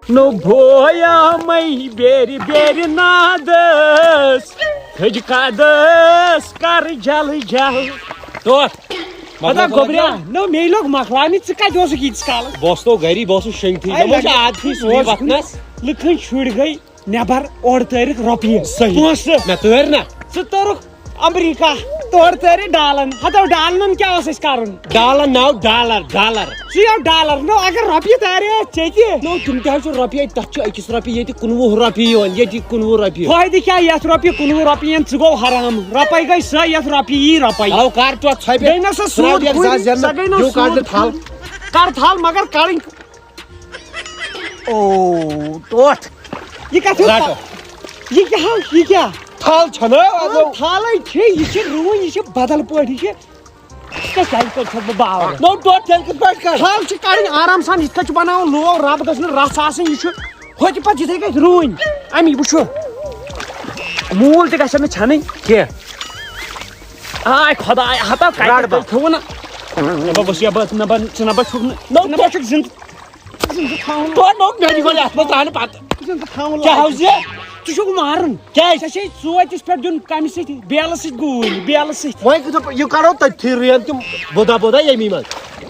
نو بھویا مئی بیری بیری نادس تھج کادس کر جل جل تو پتہ گوبریا نو مے لوگ مکلانے ژٕ کتہِ اوسُکھ ییٖتِس کالس بہٕ اوسُس تو گری بہٕ اوسُس شنگتھٕے مےٚ چھِ عادتھٕے سُے وتھنس لُکن شُرۍ گٔے نٮ۪بر اورٕ تٲرِکھ رۄپیہِ صحیح پونٛسہٕ مےٚ تٲرۍ نا ژٕ توٚرُکھ امریکہ تورٕ تٲرِکھ ڈالن ہتو ڈالنن کیٛاہ اوس اَسہِ کرُن ڈالر نو ڈالر ڈالر ژٕ یو ڈالر نو اگر رۄپیہِ تارے ژےٚ نو تِم تہِ حظ چھِ رۄپیہِ تتھ چھُ أکِس رۄپیہِ ییٚتہِ 19 رۄپیہِ یِوان ییٚتہِ 19 رۄپیہِ فٲیدٕ کیٛاہ یتھ رۄپیہِ 19 رۄپیہِ یِن ژٕ گوٚو حرام رۄپے گٔے سۄ یتھ رۄپیہِ یی رۄپے او کر ٹوٹ ژھۄپہِ بیٚیہِ نہ سا سوٗد سۄ گٔے نہٕ کر تھل کر تھل مگر کڑٕنۍ او ٹوٹھ یہ کتھ یہ کیٛاہ تھل چھنہٕ تھالے چھِ یہِ چھِ رُوٕنۍ یہِ چھِ بدل پٲٹھۍ یہِ چھِ کتہِ چھَس بہٕ باور نو ٹوٹ تیٚلہِ کِتھ پٲٹھۍ کر تھل چھِ کڑٕنۍ آرام سان یِتھ کٔنۍ چھُ بناوُن لوو رب گژھِ نہٕ رژھ آسٕنۍ یہِ چھُ ہوٚتہِ پتہٕ یِتھٕے کٔنۍ رُوٕنۍ امی وٕچھو موٗل تہِ گژھن نہٕ ژھٮ۪نٕنۍ کینٛہہ آے خۄدایا ہتو کتہِ تھوٚوُ نہ بہٕ چھُکھ نہٕ چھُکھ زندٕ تھاوُن اتھ منٛز ترٛاونہٕ پتہٕ زندٕ تھاوُن کیٛاہ حظ یہِ ژٕ چھُکھ مارُن کیٛازِ ژےٚ چھے ژوٗتِس پٮ۪ٹھ دیُن کمہِ سۭتۍ بیلہٕ سۭتۍ گوٗلۍ بیلہٕ سۭتۍ وۄنۍ یہِ کرو تٔتھی رین تِم بودا ییٚمی منٛز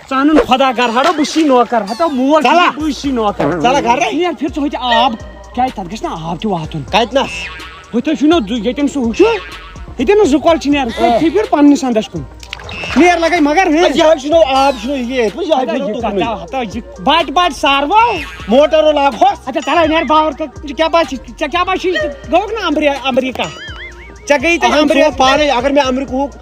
ژٕ اَنُن خۄدا گر ہڑو بہٕ چھُسے نوکر ہتو مول بہٕ چھُسے نوکر ژَلہ گرے نیر پھر ژٕ ہوٚتہِ آب کیٛازِ تتھ گژھِ نا آب تہِ واتُن کتنس ہوٚتہِ چھُ نا ییٚتٮ۪ن سُہ ہُہ چھُ ییٚتٮ۪ن نہٕ زٕ کۄل چھِ نیران تٔتھی پھر پننِس انٛدس کُن نیر لگے مگر یہِ حظ چھُنو آب چھُنو یہِ باٹہِ باٹہِ ساروو موٹر لاگہوس اچھا ژلے نیر باور کیٛاہ باسہِ ژےٚ کیٛاہ باسہِ گوٚوُکھ نا امریکہ ژےٚ گٔیی تتہِ امریکہ پانے اگر مےٚ امریکہُک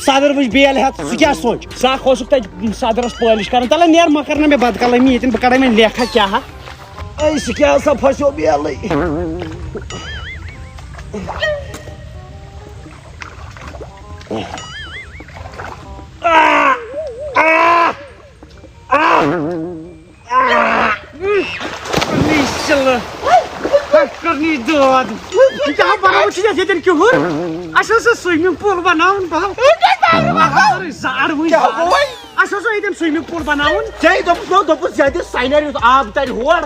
صدر وٕچھ بیل ہٮ۪تھ سُہ کیٛاہ سونٛچ ژٕ اکھ اوسُکھ تتہِ صدرس پٲلِش کران تلے نیر مہ کر نہ مےٚ بدکلٲمی ییٚتٮ۪ن بہٕ کڑے وۄنۍ لیکھا کیٛاہ سُہ کیٛاہ سا پھسیو بیلٕے دود کیٛاہ بناوُن چھُ یتھ ییٚتٮ۪ن کِہُر اَسہِ اوس سُومنٛگ پوٗل بناوُن زار وٕنۍ اَسہِ اوس ییٚتٮ۪ن سُومنٛگ پوٗل بناوُن ژےٚ دوٚپُس ییٚتہِ ساینر یُس آب ترِ ہور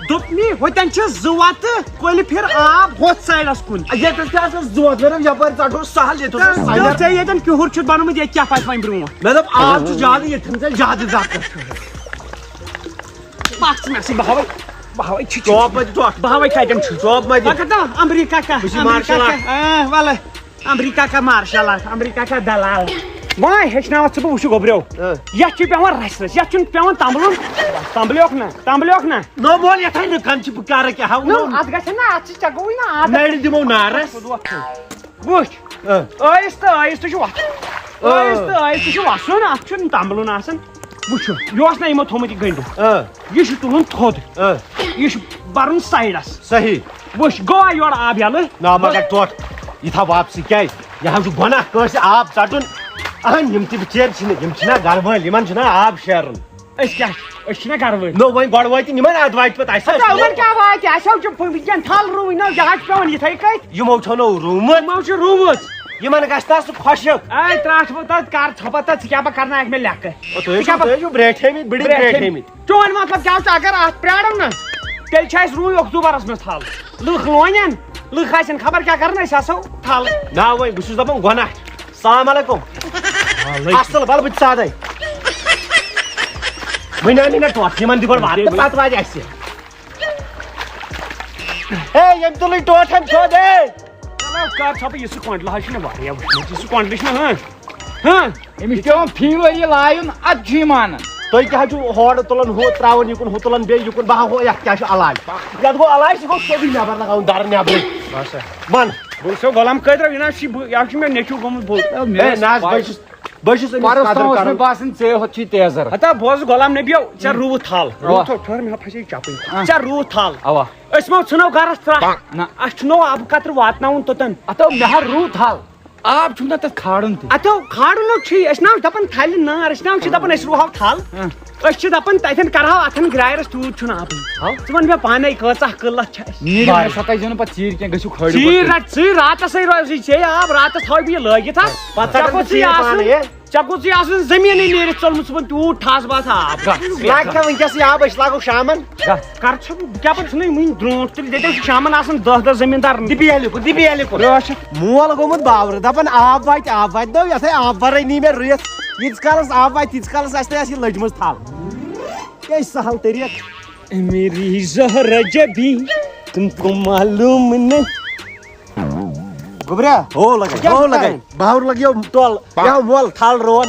دوٚپ مے ہوٚتٮ۪ن چھِ زٕ وَتہٕ کۄلہِ پھِر آب ہۄتھ سایڈس کُن ییٚتٮ۪س تہِ آسان زوت مےٚ دوٚپ یپٲرۍ ژٹو سہل ییٚتہِ اوس ساینر ژےٚ ییٚتٮ۪ن کِہُر چھُتھ بنومُت ییٚتہِ کیٛاہ پَکہِ وۄنۍ برونٛٹھ مےٚ دوٚپ آب چھُ زیادٕ ییٚتہِ چھُنہٕ ژےٚ زیادٕ زَکھ پَکھ ژٕ مےٚ سۭتۍ بہٕ ہاوے چوب متہِ ژوٚٹ بہٕ ہاوے کتٮ۪ن چھُ چوب متہِ مگر نا امریکہ کا وَلہٕ امریکہ کا مارشل آرٹ امریکہ کا دلال وۄنۍ ہیٚچھناوتھ ژٕ بہٕ وٕچھِ گوٚبریو یتھ چھُ پیٚوان رَسہِ رَسہِ یتھ چھُنہٕ پیٚوان تمبلُن تمبلیوکھ نہ نو بول یتھے نٕکن چھِ بہٕ کرٕ کیٛاہ ہاو اتھ گژھِ نا اتھ ژےٚ گوٚوُے نا نرِ دِمو نارس وٕچھ ٲیِس چھُ وَسُن اتھ چھُنہٕ تمبلُن آسان وٕچھو یہِ اوس نا یِمو تھوٚومُت یہِ گٔنڈِتھ یہِ چھُ تُلُن تھوٚد یہِ چھُ برُن سایڈس صحیح وٕچھ گوٚوا یورٕ آب یلہٕ نا مگر ٹوٹھ یہِ تھاو واپسٕے کیٛازِ یہِ حظ چھُ گۄناہ کٲنٛسہِ آب ژٹُن اہن یِم تہِ بِچٲرۍ چھِنہٕ یِم چھِنا گرٕ وٲلۍ یِمن چھُنا آب شیرُن أسۍ چھِنا گرٕ وٲلۍ نو وۄنۍ گۄڈٕ وٲتۍ یِمن ادٕ واتہِ پتہٕ اَسہِ کیٛاہ واتہِ اَسہِ چھُ وٕنکٮ۪ن تھل رُوٕنۍ نہ یہِ حظ چھُ پیٚوان یِتھٕے کٔنۍ یِمو چھُنو روٗمُت یِمو چھُ روٗمُت یِمن گژھِ نا سُہ خۄشک اے ترٛٹھ بہٕ تتھ کر ژھۄپہٕ تتھ ژٕ کیٛاہ بہٕ کرناوکھ مےٚ لیکھٕ تُہۍ چھِو برٛیٹھٲمٕتۍ بٕڈٕ برٛیٹھٲمٕتۍ چون مطلب کیٛاہ چھُ اگر اتھ پرٛارو نا تیٚلہِ چھِ اَسہِ روٗنۍ اکتوٗبرس منٛز تھل لُکھ لونن لُکھ آسن خبر کیٛاہ کران أسۍ آسو تھل نا وۄنۍ بہٕ چھُس دپان گۄناہ السلام علیکُم اصل ولہٕ بہٕ تہِ سادے وۄنۍ اَنٕنۍ نا ٹوٹھ یِمن دِ گۄڈٕ واتہِ تہٕ پتہٕ واتہِ اَسہِ ہے ییٚمۍ تُلٕے ٹوٹھن تھوٚد ہے کر ژھۄپہٕ یہِ سُہ کۄنٛڈلہٕ حظ چھُ مےٚ واریاہ وٕچھمُت یہِ سُہ کۄنٛڈلہٕ چھُ نہ أمِس چھُ پیٚوان فی ؤری لایُن اَدٕ چھُ یہِ مانان تُہۍ کیٛاہ چھُو ہورٕ تُلان ہُہ ترٛاوان یِکُن ہُہ تُلان بیٚیہِ یِکُن بہٕ ہاوہو یتھ کیٛاہ چھُ علاج یتھ گوٚو علاج سُہ گوٚو سیوٚدُے نٮ۪بر لگاوُن درٕ نٮ۪برٕے ون بہٕ چھُسو غلام قٲدرا یہِ چھُ مےٚ نیٚچوٗ گوٚمُت نہ حظ بہٕ چھُس مےٚ باسان ژےٚ ہوٚت چھُے تیزر ہتا بوز غلام نبیو ژےٚ روٗد تھل مےٚ پھسے چپٕنۍ ژےٚ روٗد تھل اوا أسۍ ما ژھٕنو گرس ترٛٹھ نہ اَسہِ چھُنو آبہٕ قطرٕ واتناوُن توٚتن اتو مےٚ حظ روٗد تھل آب چھُنہٕ تتھ کھالُن تہِ اتو کھالُن چھُے أسۍ نا دپان تھلہِ نار أسۍ نا چھِ دپان أسۍ رُوہو تھل أسۍ چھِ دپان تتٮ۪ن کرہو اتھن گرایرس تیوٗت چھُنہٕ آبٕے ژٕ ون مےٚ پانے کۭژاہ قٕلت چھِ نیٖرِو ستٲیزیو نہٕ پتہٕ ژیٖرۍ کینٛہہ گٔژھِو کھٲلِو ژیٖرۍ راتسٕے روزِ ژےٚ آب راتس تھاو بہٕ یہِ لٲگِتھ پتہٕ ژےٚ گوٚژھُے آسُن زٔمیٖنٕے نیٖرِتھ ژوٚلمُت صُبحن تیوٗت ٹھاس باس آب لاگ کیٛاہ وٕنکٮ۪سٕے آب أسۍ لاگو شامن کر چھُ کیٛاہ چھُنٕے وٕنہِ برونٛٹھ تیٚلہِ دٔپِو چھِ شامن آسان 10 زٔمیٖندار مول گوٚمُت باورٕ دپان آب واتہِ نو یتھے آب ورٲے نی مےٚ رُیِتھ ییٖتِس کالس آب واتہِ تیٖتِس کالس آسہِ نہٕ اَسہِ یہِ لٔجمٕژ تھل کیٛاہ سہل طریٖقہٕ میری زہرا جبی تم کو معلوم نہیں گوٚبرا ہو لگے باور لگیو ٹول یہِ مول تھل رُوان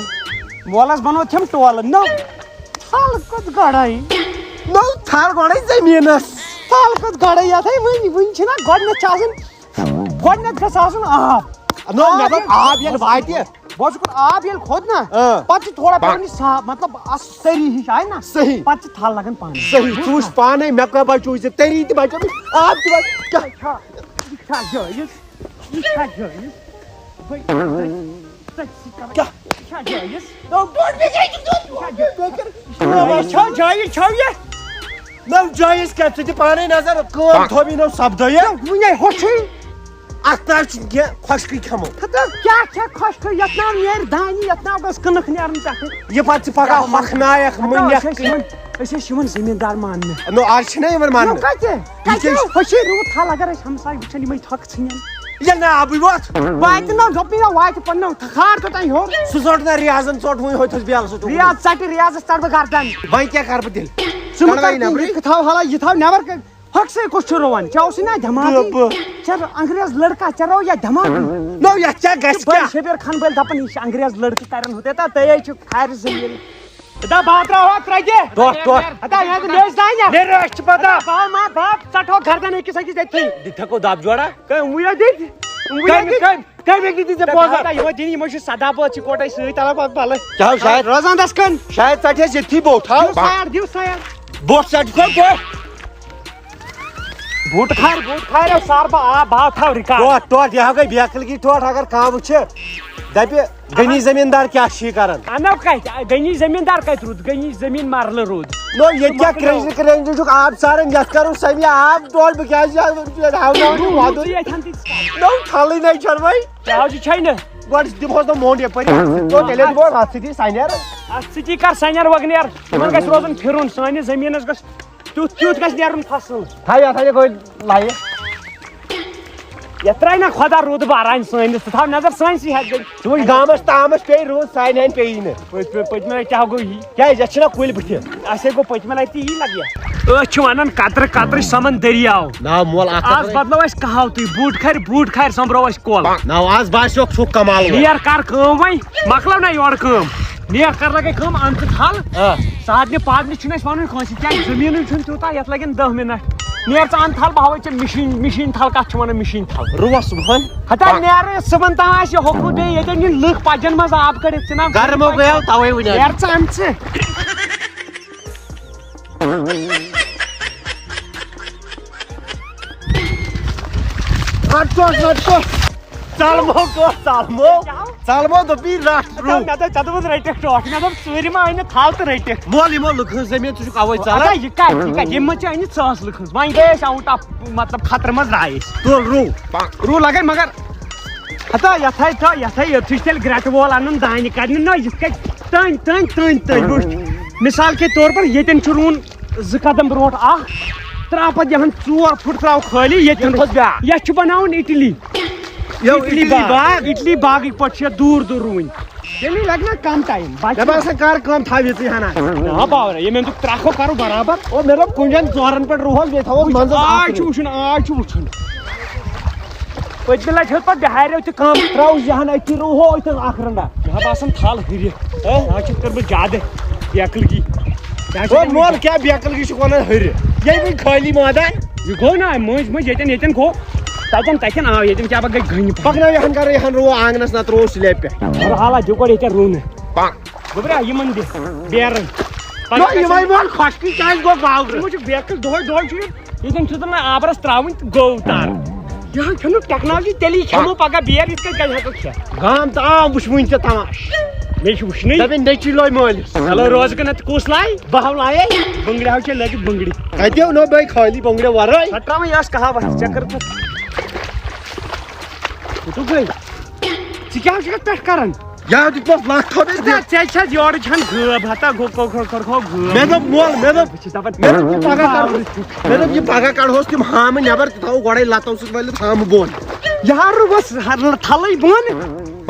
مولس بنو تھم ٹولہٕ نو تھل کوٚت گڑاے نو تھل گۄڈے زٔمیٖنس تھل کوٚت گڑاے یتھے وٕنۍ چھِنہ گۄڈنٮ۪تھ چھِ آسان گۄڈنٮ۪تھ گژھِ آسُن آب نو مےٚ دوٚپ آب ییٚلہِ واتہِ بہٕ چھُس آب ییٚلہِ کھوٚت نا پتہٕ چھُ تھوڑا پیٚوان یہِ صاف مطلب سٔری ہِش آیہِ نا صحیح پتہٕ چھِ تھل لگان پانے صحیح ژٕ وٕچھ پانے مےٚ کیٛاہ بچوے ژےٚ تٔری تہِ بچو آب تہِ یہِ چھا جٲیِز یہِ چھا جٲیِز چھا جٲیِز چھو یہِ نو جٲیِز کیٛاہ ژٕ دِ پانے نظر کٲم تھوٚوٕے نو سپدٲیہِ وٕنے ہوٚچھٕے اتھ نہ چھُنہٕ کینٛہہ خۄشکٕے کھٮ۪مو کیٛاہ چھا خۄشکہٕ یتھ ناو نیرِ دانہِ یتھ ناو گٔژھ کٕنٕک نیرُن پٮ۪ٹھٕ یہِ پتہٕ ژٕ پگاہ ہۄکھنایکھ مٔنِکھ أسۍ ٲسۍ یِوان زٔمیٖندار ماننہٕ نو آز چھِنہ یِوان ماننہٕ کتہِ ہوٚچھٕے روٗد تھل اگر أسۍ ہمساے وٕچھن یِمے تھۄکہٕ ژھٕنن ییٚلہِ نہٕ آبٕے ووت واتہِ نہ دوٚپنٕے نہ واتہِ پننو کھار توٚتانۍ ہیوٚر سُہ ژوٚٹ نہ ریاضن ژوٚٹ وۄنۍ ہوٚتھُس بیلہٕ سۭتۍ ریاض ژٹہِ ریاضس ژٹ بہٕ گردن وۄنۍ کیٛاہ کرٕ بہٕ تیٚلہِ ژٕ تھاو حالا یہِ تھاو نٮ۪بر ہوٚکھسٕے کُس چھُ رُوان ژےٚ اوسُے نا دٮ۪ماغ ژےٚ انگریز لڑکا ژےٚ رو یا دٮ۪ماغ نو یتھ کیٛاہ گژھِ بٔڑۍ شبیٖر خان بٔلۍ دپان یہِ چھُ انگریز لڑکہٕ ترن ہوتے تا تُہۍ چھُ کھارِ زٔمیٖن بہٕ تراوہا ترٛجہِ مےٚ ٲسۍ دانہِ باپ ژٹہو گردن أکِس أکِس أتھی دِتھ ہٮ۪کو دب جوڑا وٕے دِتھ یِمو چھُ سدا بٲژ اِکوٹے سۭتۍ تلان پتہٕ بلہٕ کیٛاہ شاید روزان دس کن شاید ژٹہِ اَسہِ ییٚتھی بوٚٹھ دِو سایڈ بوٚٹھ ژٹہِ بوٹ کھارو سار بہٕ آب بہٕ تھاو رِکارڈ ٹوٹ یہ گٔے بیکلگی ٹوٹ اگر کانٛہہ وٕچھِ دپہِ غنی زٔمیٖندار کیٛاہ چھِ یہِ کران انو کتہِ غنی زٔمیٖندار کتہِ روٗد غنی زٔمیٖن مرلہٕ روٗد نو ییٚتہِ کیٛاہ کرٛنٛجلہِ کرٛنٛجلہِ چھُکھ آب ژاران یتھ کرُن سمی آب ٹوٹ بہٕ کیٛازِ نو تھلٕے نَے چھَنہٕ وۄنۍ چاوجہِ چھے نہٕ گۄڈٕ دِمہوس بہٕ موٚنٛڈ یپٲرۍ تیٚلے دِمہوس اتھ سۭتی سنیر اتھ سۭتی کر سنیر وگنیر تِمن گژھِ روزُن پھِرُن سٲنِس زٔمیٖنس گژھِ تیُتھ گژھِ نیرُن فصل یتھ گٔے لایہِ یتھ ترٛایہِ نا خۄدا روٗد باران سٲنِس ژٕ تھاو نظر سٲنسٕے ہٮ۪کھ گٔے ژٕ وٕچھ گامس تامس پیٚیہِ روٗد سانہِ ہنٛدِ پیٚیی نہٕ پٔتمہِ لٹہِ کیٛاہ گوٚو یی کیٛازِ یتھ چھِنہ کُلۍ بٕتھِ اَسے گوٚو پٔتمہِ لٹہِ تہِ یی لگیا أسۍ چھِ ونان قطرٕ قطرٕ سمان دٔریاو ناو مول آز بدلو اَسہِ کہاوتٕے بوٗٹھ کھارِ سومبرو اَسہِ کۄل ناو آز باسیٚوکھ ژھُکھ کمال نیر کر کٲم وۄنۍ مۄکلو نا یورٕ کٲم نیر کر لگے کٲم اَن ژٕ تھل سادنہِ پادنہِ چھُنہٕ اَسہِ وَنُن کٲنٛسہِ کیٛازِ زٔمیٖنٕے چھُنہٕ تیوٗتاہ یتھ لگن 10 مِنٹ نیر ژٕ اَن تھل بہٕ ہاوے ژےٚ مِشیٖن تھل کتھ چھِ ونان مِشیٖن تھل رُوا صُبحن ہتا نیرٕ صُبحن تام آسہِ یہِ ہوٚکھُر بیٚیہِ ییٚتٮ۪ن یِن لُکھ پجن منٛز آب کٔڑِتھ ژٕ نا گرمو گٔیو توے وٕنہِ نیر ژٕ اَن ژٕ ژلمو دوٚپی رٹھ ژےٚ دوٚپُتھ رٔٹِکھ ٹوٹھ مےٚ دوٚپ ژوٗرِ ما أنِتھ تھل تہٕ رٔٹِکھ مول یِمو لُکہٕ ہٕنٛز زٔمیٖن ژٕ چھُکھ اَوے ژلان یہِ کتہِ ییٚمہِ منٛز چھِ أنِتھ 100 لُکھ ہٕنٛز وۄنۍ گٔے أسۍ آوُٹ آف مطلب خطرٕ منٛز درٛاے أسۍ تُل روٗ لگن مگر ہتا یتھے یوٚتھُے چھُ تیٚلہِ گرٛٮ۪ٹہٕ وول اَنُن دانہِ کڑنہِ نہ یِتھ کٔنۍ تٔنۍ وٕچھ مِثال کے طور پر ییٚتٮ۪ن چھُ رُوُن 2 قدم برونٛٹھ اکھ تراو پتہٕ یِہن 4 پھٕٹ تراو خٲلی ییٚتٮ۪ن یتھ چھُ بناوُن اِٹلی اِٹلی باغٕکۍ پٲٹھۍ چھِ یتھ دوٗر رُوٕنۍ تیٚلہِ لگہِ نا کم ٹایم مےٚ باسان کر کٲم تھاو یِژٕے ہنا باورا ییٚمہِ دوٚپ ترٛکھو کرو برابر مےٚ دوٚپ کُنہِ جایہِ 4 پٮ۪ٹھ رُوہوس بیٚیہِ تھاوہوس آز چھُ وٕچھُن پٔتمہِ لٹہِ ہیوٚت پتہٕ بِہاریو تہِ کم تراو یہن أتھی رُوہو أتھۍ اکھ رنٛڈا مےٚ باسان تھل ہُرِ آز چھِ کٔرمٕژ زیادٕ بیکلگی مول کیٛاہ بیکلگی چھُکھ ونان ہُرِ ییٚلہِ وۄنۍ خٲلی مٲدان یہِ گوٚو نا مٔنٛزۍ ییٚتٮ۪ن گوٚو تتٮ۪ن آو ییٚتٮ۪ن کیٛاہ گٔے گٔنۍ پکناو یہن کرو یہن رُوو آنگنس نتہٕ رُوو سلیب پٮ۪ٹھ حالا دِ گۄڈٕ ییٚتٮ۪ن رُونہٕ گوٚبرا یِمن دِ بیرن یِمے مول خۄشکی کیٛازِ گوٚو باورٕ یِمو چھُ بیکٕل دۄہے چھُ ییٚتٮ۪ن چھُ تِمن آبرس تراوٕنۍ تہٕ گوٚو تار یہن کھیٚنُک ٹیکنالجی تیٚلی کھٮ۪مو پگاہ بیر یِتھ کٔنۍ کتہِ ہٮ۪کو کھٮ۪تھ گام تہٕ آو وٕچھ وٕنہِ تہِ تماش مےٚ چھُ وٕچھنٕے دپن نیچی لوے مٲلِس چلو روزٕ نتہٕ کُس لایہِ بہو لایے بنگڑِ چھِ لٲگِتھ بنگڑِ کتیو نو بیٚیہِ خٲلی بنگڑِ ورٲے سۄ تراوٕنۍ ٲس کہاوت ژےٚ کٔر ژٕ کیٛاہ چھُکھ یتھ پٮ۪ٹھ کران یا دیُتمَس لَکھ تھوٚد ژےٚ چھَس یورٕ چھَن غٲب ہتا کرہو غٲب مےٚ دوٚپ مول مےٚ دوٚپ بہٕ چھُس دَپان مےٚ دوٚپ یہِ پگہہ کڑہوس تِم ہامہٕ نٮ۪بر تہِ تھاوو گۄڈے لتو سۭتۍ وٲلِتھ ہامہٕ بۄن یارٕ وس تھلٕے بۄن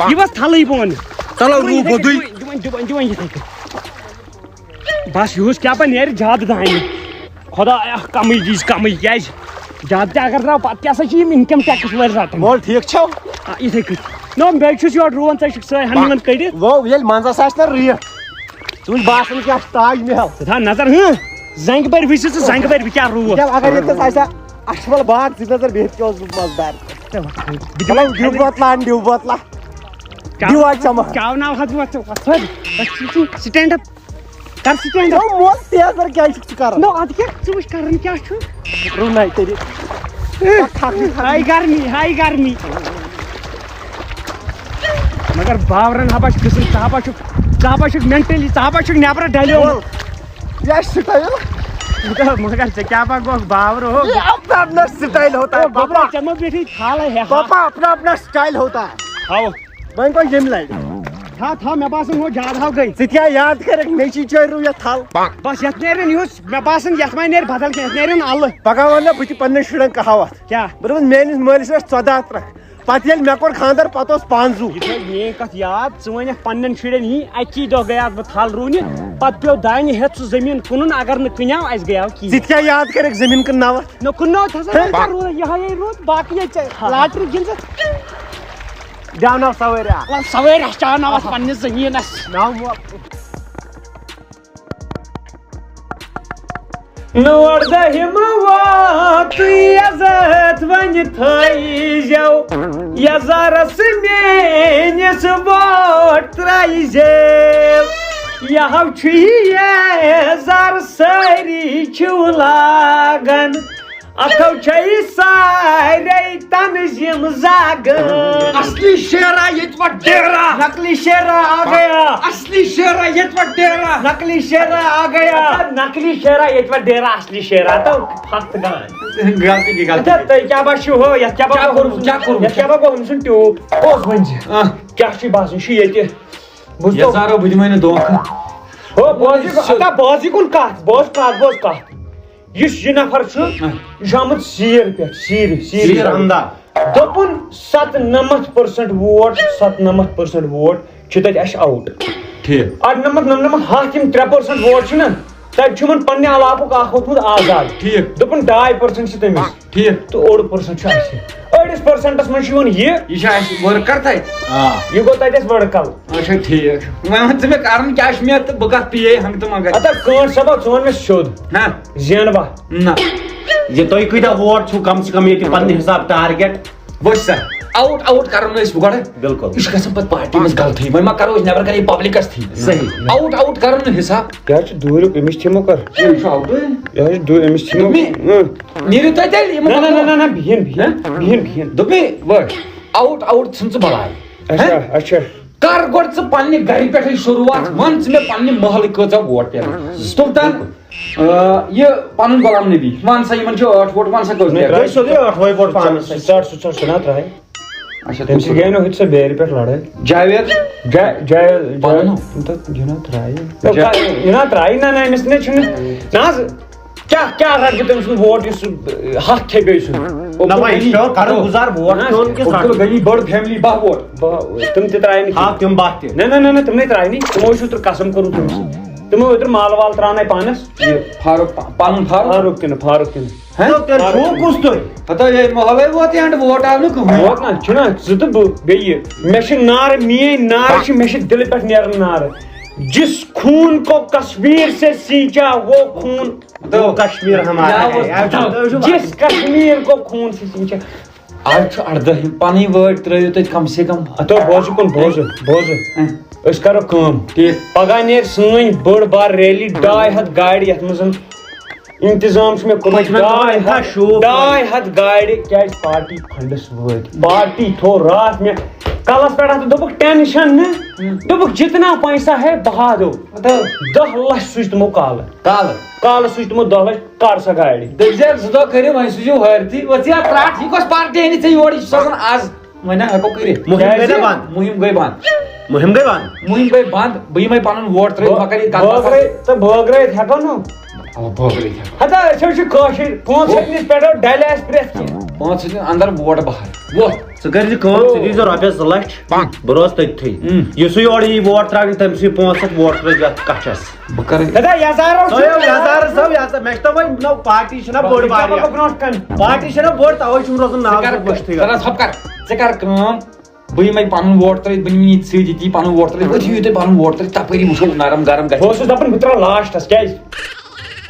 یہِ وس تھلٕے بۄن چلو روٗ گوٚدُے دِوان یِتھٕے کٔنۍ بس یِہُس کیٛاہ پا نیرِ زیادٕ دانہِ خۄدایا کمٕے دِس کمٕے کیٛازِ زیادٕ تہِ اگر درٛاو پتہٕ تہِ ہسا چھِ یِم اِنکم ٹیکٕس وٲلۍ رٹان مول ٹھیٖک چھو یِتھٕے کٔنۍ نو بیٚیہِ چھُس یورٕ رُوان ژٕ چھُکھ سٲے ہنٛد منٛد کٔڑِتھ وۄنۍ ییٚلہِ منٛزس آسہِ نا ریٹ ژٕ وٕچھ باسان کیٛاہ چھُ تاج محل ژٕ تھاو نظر زنٛگہِ بٔرۍ وٕچھِ ژٕ زنٛگہِ بٔرۍ بہٕ کیٛاہ روٗد اگر ییٚتٮ۪س آسہِ ہا اچھول باغ ژٕ نظر بِہِتھ کیٛاہ اوسُس مزٕدار چلو ڈِو بوتلا ڈِو آے چمک کیٛاوناوہَتھ بہٕ سٹینڈ اپ کر سٹینڈ اپ مول تیزر کیٛازِ چھُکھ ژٕ کران نو اَدٕ کیٛاہ ژٕ وٕچھ کران کیٛاہ چھُ رُناے تیٚلہِ ہاے گرمی مگر باورن ہپا چھُ قٕسم ژٕ ہپا چھُکھ مینٹلی ژٕ ہپا چھُکھ نیبرٕ ڈلیو یہ سٹائل مگر ژےٚ کیٛاہ پا گوٚو باور ہو اپنا اپنا سٹائل ہوتا ہے بابا ژےٚ مہ بیٹھی تھالے ہے پاپا اپنا اپنا سٹائل ہوتا ہے تھاو وۄنۍ کوٚر ییٚمہِ لٹہِ تھاو مےٚ باسان ہو زیادٕ ہاو گٔے ژٕ کیٛاہ یاد کَرکھ مےٚ چی چٲرۍ روٗ یتھ تھل بس یتھ نیرن یُس مےٚ باسان یتھ ما نیرِ بدل کینٛہہ یتھ نیرن الہٕ پگاہ ونہٕ بہٕ تہِ پننٮ۪ن شُرٮ۪ن کہاوت کیٛاہ بہٕ دوٚپُس میٲنِس مٲلِس ٲسۍ 14 ترکھ پتہٕ ییٚلہِ مےٚ کوٚر خانٛدر پتہٕ اوس 5 یہِ تھٲے میٲنۍ کتھ یاد ژٕ ونکھ پننٮ۪ن شُرٮ۪ن یی اکی دۄہ گٔیاس بہٕ تھل رُونہِ پتہٕ پیٚو دانہِ ہیٚتھ سُہ زٔمیٖن کٕنُن اگر نہٕ کٕنیو اَسہِ گٔیاو ژٕ کِہیٖنۍ تہِ کیٛاہ یاد کَرکھ زٔمیٖن کٕنناوتھ نہ کٕننوتھ ہسا روٗد یِہوے روٗد باقٕے ییٚتہِ لاٹری گِنٛدِتھ دیٛاوناو سوٲرۍ سوٲرۍ اَسہِ چاوناوَس پننِس زٔمیٖنس ناو مول نور دہِم واتٕے عزت وۄنۍ تھٲیزیو یزارس میٲنِس ووٹ ترٛٲیزیو یہو چھُ یزار سٲری چھِو لاگان اتھو چھے سارے تنظیٖم زاگان اصلی شیرا ییٚتہِ وۄنۍ ڈیرا نقلی شیرا آ گیا اصلی شیرا ییٚتہِ وۄنۍ ڈیرا نقلی شیرا آ گیا نقلی شیرا ییٚتہِ وۄنۍ ڈیرا اصلی شیرا تو پھَتھ گان غلطی کی غلطی تُہۍ کیٛاہ باسیو ہو یتھ کیٛاہ با کوٚرمُت یتھ کیٛاہ با گوٚو أمۍ سُنٛد ٹیوٗب اوس ؤنۍ کیٛاہ چھُے باسان چھُ ییٚتہِ یزارو بہٕ دِمے نہٕ دھوکہٕ ہو بوزی کُن کتھ بوز کتھ یُس یہِ نفر چھُ یہِ چھُ آمُت سیٖر پٮ۪ٹھ سیٖر احمدار دوٚپُن 97% ووٹ چھُ تتہِ اسہِ آوُٹ ٹھیٖک 98 ہتھ یِم 3% ووٹ چھِنہ تتہِ چھُ یِمن پننہِ علاقُک اکھ ووتمُت آزاد ٹھیٖک دوٚپُن 2% چھِ تٔمِس ٹھیٖک تہٕ 8% چھُ اسہِ 8% منٛز چھُ یِوان یہِ چھا اَسہِ ؤرکر تتہِ یہِ گوٚو تتہِ اسہِ وڑکل اچھا ٹھیٖک وۄنۍ ون ژٕ مےٚ کرُن کیٛاہ چھُ مےٚ تہٕ بہٕ کتھ پی اے ہنٛگ تہٕ مگر ادا کٲنٛٹھ صٲبا ژٕ وَن مےٚ سیوٚد نہ زینہٕ بہٕ نہ یہ تُہۍ کۭتیاہ ووٹ چھُو کم سے کم ییٚتہِ پننہِ حساب ٹارگیٹ وٕچھ سا آوُٹ کرُن ٲسۍ گۄڈٕ بِلکُل یہِ چھُ گژھان پتہٕ پارٹی منٛز غلطی وۄنۍ ما کرو أسۍ نٮ۪بر کَرو یہِ پبلِکس تھی صحیح آوُٹ کرُن نہٕ حِساب کیٛاہ چھُ دوٗریُک أمِس تھِمو کر یہِ چھُ آوُٹٕے أمِس تھِمو نیٖرِو تُہۍ تیٚلہِ یِمن نہ بِہِن دوٚپمے وٕچھ آوُٹ ژھٕن ژٕ بلاے اچھا کر گۄڈٕ ژٕ پننہِ گرِ پٮ۪ٹھٕے شروٗعات وَن ژٕ مےٚ پننہِ محلٕکۍ کۭژاہ ووٹ پٮ۪ن سُلطان یہِ پنُن غلام نبی وَن سا یِمن چھِ 8 ووٹ وَن سا اچھا تٔمۍ سۭتۍ گٔے نہٕ ہُتہِ سۄ بیرِ پٮ۪ٹھ لڑٲے جاوید ترٛایہِ نہ أمِس نہ چھُنہٕ نہ حظ کیٛاہ رٹہٕ بہٕ تٔمۍ سُنٛد ووٹ یُس سُہ ہتھ کھیٚے بیٚیہِ سُہ گٔیی بٔڑ فیملی 10 ووٹ تِم تہِ ترٛایہِ نہٕ نہ تِم نَے ترٛایہِ نہٕ تِمو چھُ اوترٕ قسم کوٚرمُت تٔمِس تِمو اوترٕ مال وال ترٛاوناے پانس پنُن فاروق کِنہٕ ہتا یہِ محلے ووت اینڈ ووٹ آو نہٕ کٕہٕنۍ ووت نہ چھُنہ ژٕ تہٕ بہٕ بیٚیہِ مےٚ چھِ نعرٕ میٲنۍ نعرٕ چھِ مےٚ چھِ دِلہٕ پٮ۪ٹھ نیران نعرٕ جس خون کو کشمیر سے سینچا وہ خون کشمیر جس کشمیر کو خون سے سینچا آز چھُ 18 پنٕنۍ وٲڑۍ ترٲیِو تُہۍ کم سے کم تو بوزٕ کُن بوزٕ أسۍ کرو کٲم ٹھیٖک پگہہ نیرِ سٲنۍ بٔڑ بار ریلی 200 گاڑِ یتھ منٛز انتظام چھُ مےٚ کوٚرمُت 200 گاڑِ کیازِ پارٹی فنڈس وٲتۍ پارٹی تھوٚو راتھ مےٚ کلس پٮ۪ٹھ ہتھ دوٚپُکھ ٹینشن نہٕ دوٚپُکھ جتنا پیسہ ہے بہا دو 10 لچھ سوٗزۍ تِمو کالہٕ سوٗزۍ تِمو 10 لچھ کر سا گاڑِ دٔپۍ زِ 2 دۄہ کٔرِو وۄنۍ سوٗزِو ہٲرتھٕے وۄنۍ ژٕ ترٛاٹھ یہِ کۄس پارٹی أنِتھ ژےٚ یور یہِ چھُ سوزان آز وۄنۍ ہٮ۪کو کٔرِتھ مہم گٔے نا بنٛد مُہِم گٔے بنٛد مہم گٔے بنٛد مُہِم گٔے بنٛد بہٕ یِمے پنُن ووٹ ترٲیِتھ بہٕ کرٕ تہٕ بٲگرٲیِتھ ہٮ۪کو نہٕ بٲگرٲیِتھ ہتا أسۍ حظ چھِ کٲشِر 5 ہَتنِس پٮ۪ٹھو ڈَلہِ آسہِ پرٛٮ۪تھ کینٛہہ 5 ہَتہِ اندر ووٹ بہار ووت ژٕ کٔرزِ کٲم ژٕ دیٖزِ رۄپیَس 2 لچھ بہٕ روزٕ تٔتھٕے یُسٕے یورٕ یی ووٹ ترٛاونہِ تٔمۍ سٕے 500 ووٹ ترٲیزِ یتھ کچھس بہٕ کرٕ ہتا یزارو مےٚ چھِ تَوَے نو پارٹی چھِنا بٔڑ واریاہ برونٛٹھ کَنہِ پارٹی چھےٚ نا بٔڑ تَوَے چھُم روزُن ناو وٕچھتھٕے ژٕ کر کٲم بہٕ یِمے پنُن ووٹ ترٲیِتھ بہٕ نِمہٕ ییٚتہِ سۭتۍ ییٚتی پنُن ووٹ ترٲیِتھ أتھی یِیِو تُہۍ پنُن ووٹ ترٲیِتھ تپٲری وٕچھو نرم گرم بہٕ گژھِ اوسُس دپان بہٕ ترٛاو لاسٹس کیٛازِ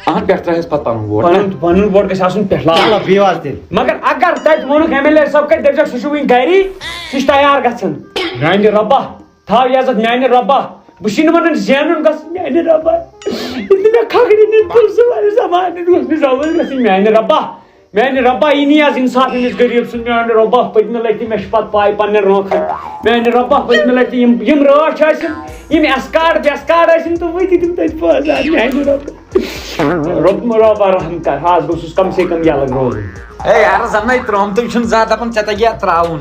اہن پٮ۪ٹھ ترٛاوٮ۪س پتہٕ پنُن ووٹ پنُن ووٹ گژھِ آسُن پٮ۪ٹھ چلو لاسٹ بِہِو حظ تیٚلہِ مگر اگر تتہِ ووٚنُکھ MLA صٲب کتہِ دٔپۍزیٚکھ سُہ چھُ وٕنہِ گری سُہ چھُ تیار گژھان میانہِ رۄبا تھاو یزت میانہِ رۄبا بہٕ چھُس نہٕ ونان زینُن گژھِ میانہِ رۄبا ییٚلہِ مےٚ کھکھرِ پونٛسہٕ والہِ زمانہٕ اوس مےٚ زوٲلۍ گژھٕنۍ میانہِ رۄبا یی نہٕ آز انصاف أمِس غریٖب سُنٛد میانہِ رۄبا پٔتمہِ لٹہِ مےٚ چھِ پتہٕ پاے پننہِ رٲنٛکھٕ میانہِ رۄبا پٔتمہِ لٹہِ یِم رٲچھ ٲسِن یِم ایسکاڑ ویسکاڑ ٲسِن تِم ؤتھۍ تِم تتہِ 5000 میانہِ رۄبا رحم کر آز گوٚژھُس کم سے کم یلہٕ روزُن ہے یارٕ زَنٕے ترٛوومتُے چھُنہٕ زانٛہہ دپان ژےٚ تگہِ ہا ترٛاوُن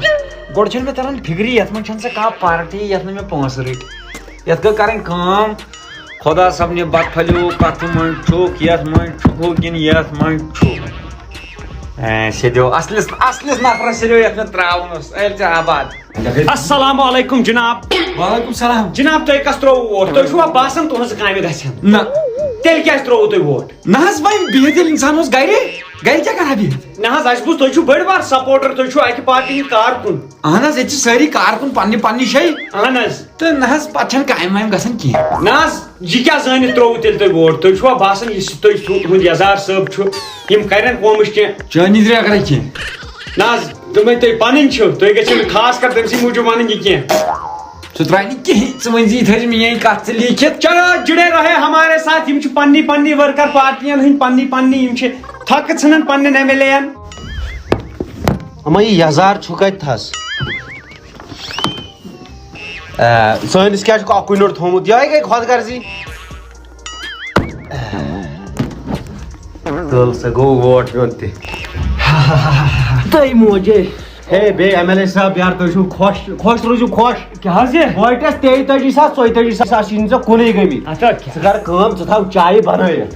گۄڈٕ چھُنہٕ مےٚ تران فِکری یتھ منٛز چھنہٕ سۄ کانٛہہ پارٹی یتھ نہٕ مےٚ پونٛسہٕ رٔٹۍ یتھ گٔے کرٕنۍ کٲم خۄدا صٲبنہِ بتہٕ پھٔلِو کتھٕ منٛز چھُکھ یتھ منٛز چھُکھو کِنہٕ یتھ منٛز چھُکھ سیٚدیو اصلِس نفرس سیٚدیو یتھ مےٚ ترٛاوُن اوس ایٚلہِ ژےٚ آباد السلام علیکم جناب وعلیکم السلام جناب تۄہہِ کس ترٛووُ ووٹ تۄہہِ چھُوا باسان تُہنٛزٕ کامہِ گژھن نہ تیٚلہِ کیازِ ترٛووُ تۄہہِ ووٹ نہ حظ وۄنۍ بِہِتھ ییٚلہِ اِنسان اوس گرِ کیٛاہ کرٕ ہا بِہِتھ نہ حظ اَسہِ بوٗز تُہۍ چھِو بٔڑۍ بار سپوٹر تُہۍ چھِو اکہِ پارٹی ہٕنٛدۍ کارکُن اہن حظ ییٚتہِ چھِ سٲری کارکُن پننہِ پننہِ جایہِ اہن حظ تہٕ نہ حظ پتہٕ چھنہٕ کامہِ وامہِ گژھان کینٛہہ نہ حظ یہِ کیٛاہ زٲنِتھ ترٛووُ تیٚلہِ تۄہہِ ووٹ تۄہہِ چھُوا باسان یُس تُہۍ تُہُنٛد یزار صٲب چھُ یِم کرن قومٕچ کینٛہہ چٲنۍ نظرِ اگرے کینٛہہ نہ حظ تِمے تُہۍ پنٕنۍ چھِو تُہۍ گٔژھِو نہٕ خاص کر تٔمۍ سٕے موٗجوٗب وَنٕنۍ یہِ کینٛہہ سُہ ترٛایہِ نہٕ کِہینۍ ژٕ ؤنۍ زِ یہِ تھٲیزِ میٲنۍ کتھ ژٕ لیٖکھِتھ چلو جُڑے رہے ہمارے ساتھ یِم چھِ پننی پننی ورکر پارٹین ہٕنٛدۍ پننی یِم چھِ تھکہٕ ژھٕنان پننٮ۪ن MLA ین اما یہِ یزار چھُ کتہِ تھس سٲنِس کیٛاہ چھُکھ اکُے نوٚٹ تھومُت یِہوے گٔے خۄد غرضی تُل سا گوٚو ووٹ میون تہِ تۄہہِ موجے ہے بیٚیہِ MLA صٲب یار تُہۍ چھِو خۄش روٗزِو خۄش کیٛاہ حظ یہِ ووٹس 43,000 44,000 چھِ نہٕ ژےٚ کُنُے گٔمٕتۍ اچھا ژٕ کر کٲم ژٕ تھاو چایہِ بنٲیِتھ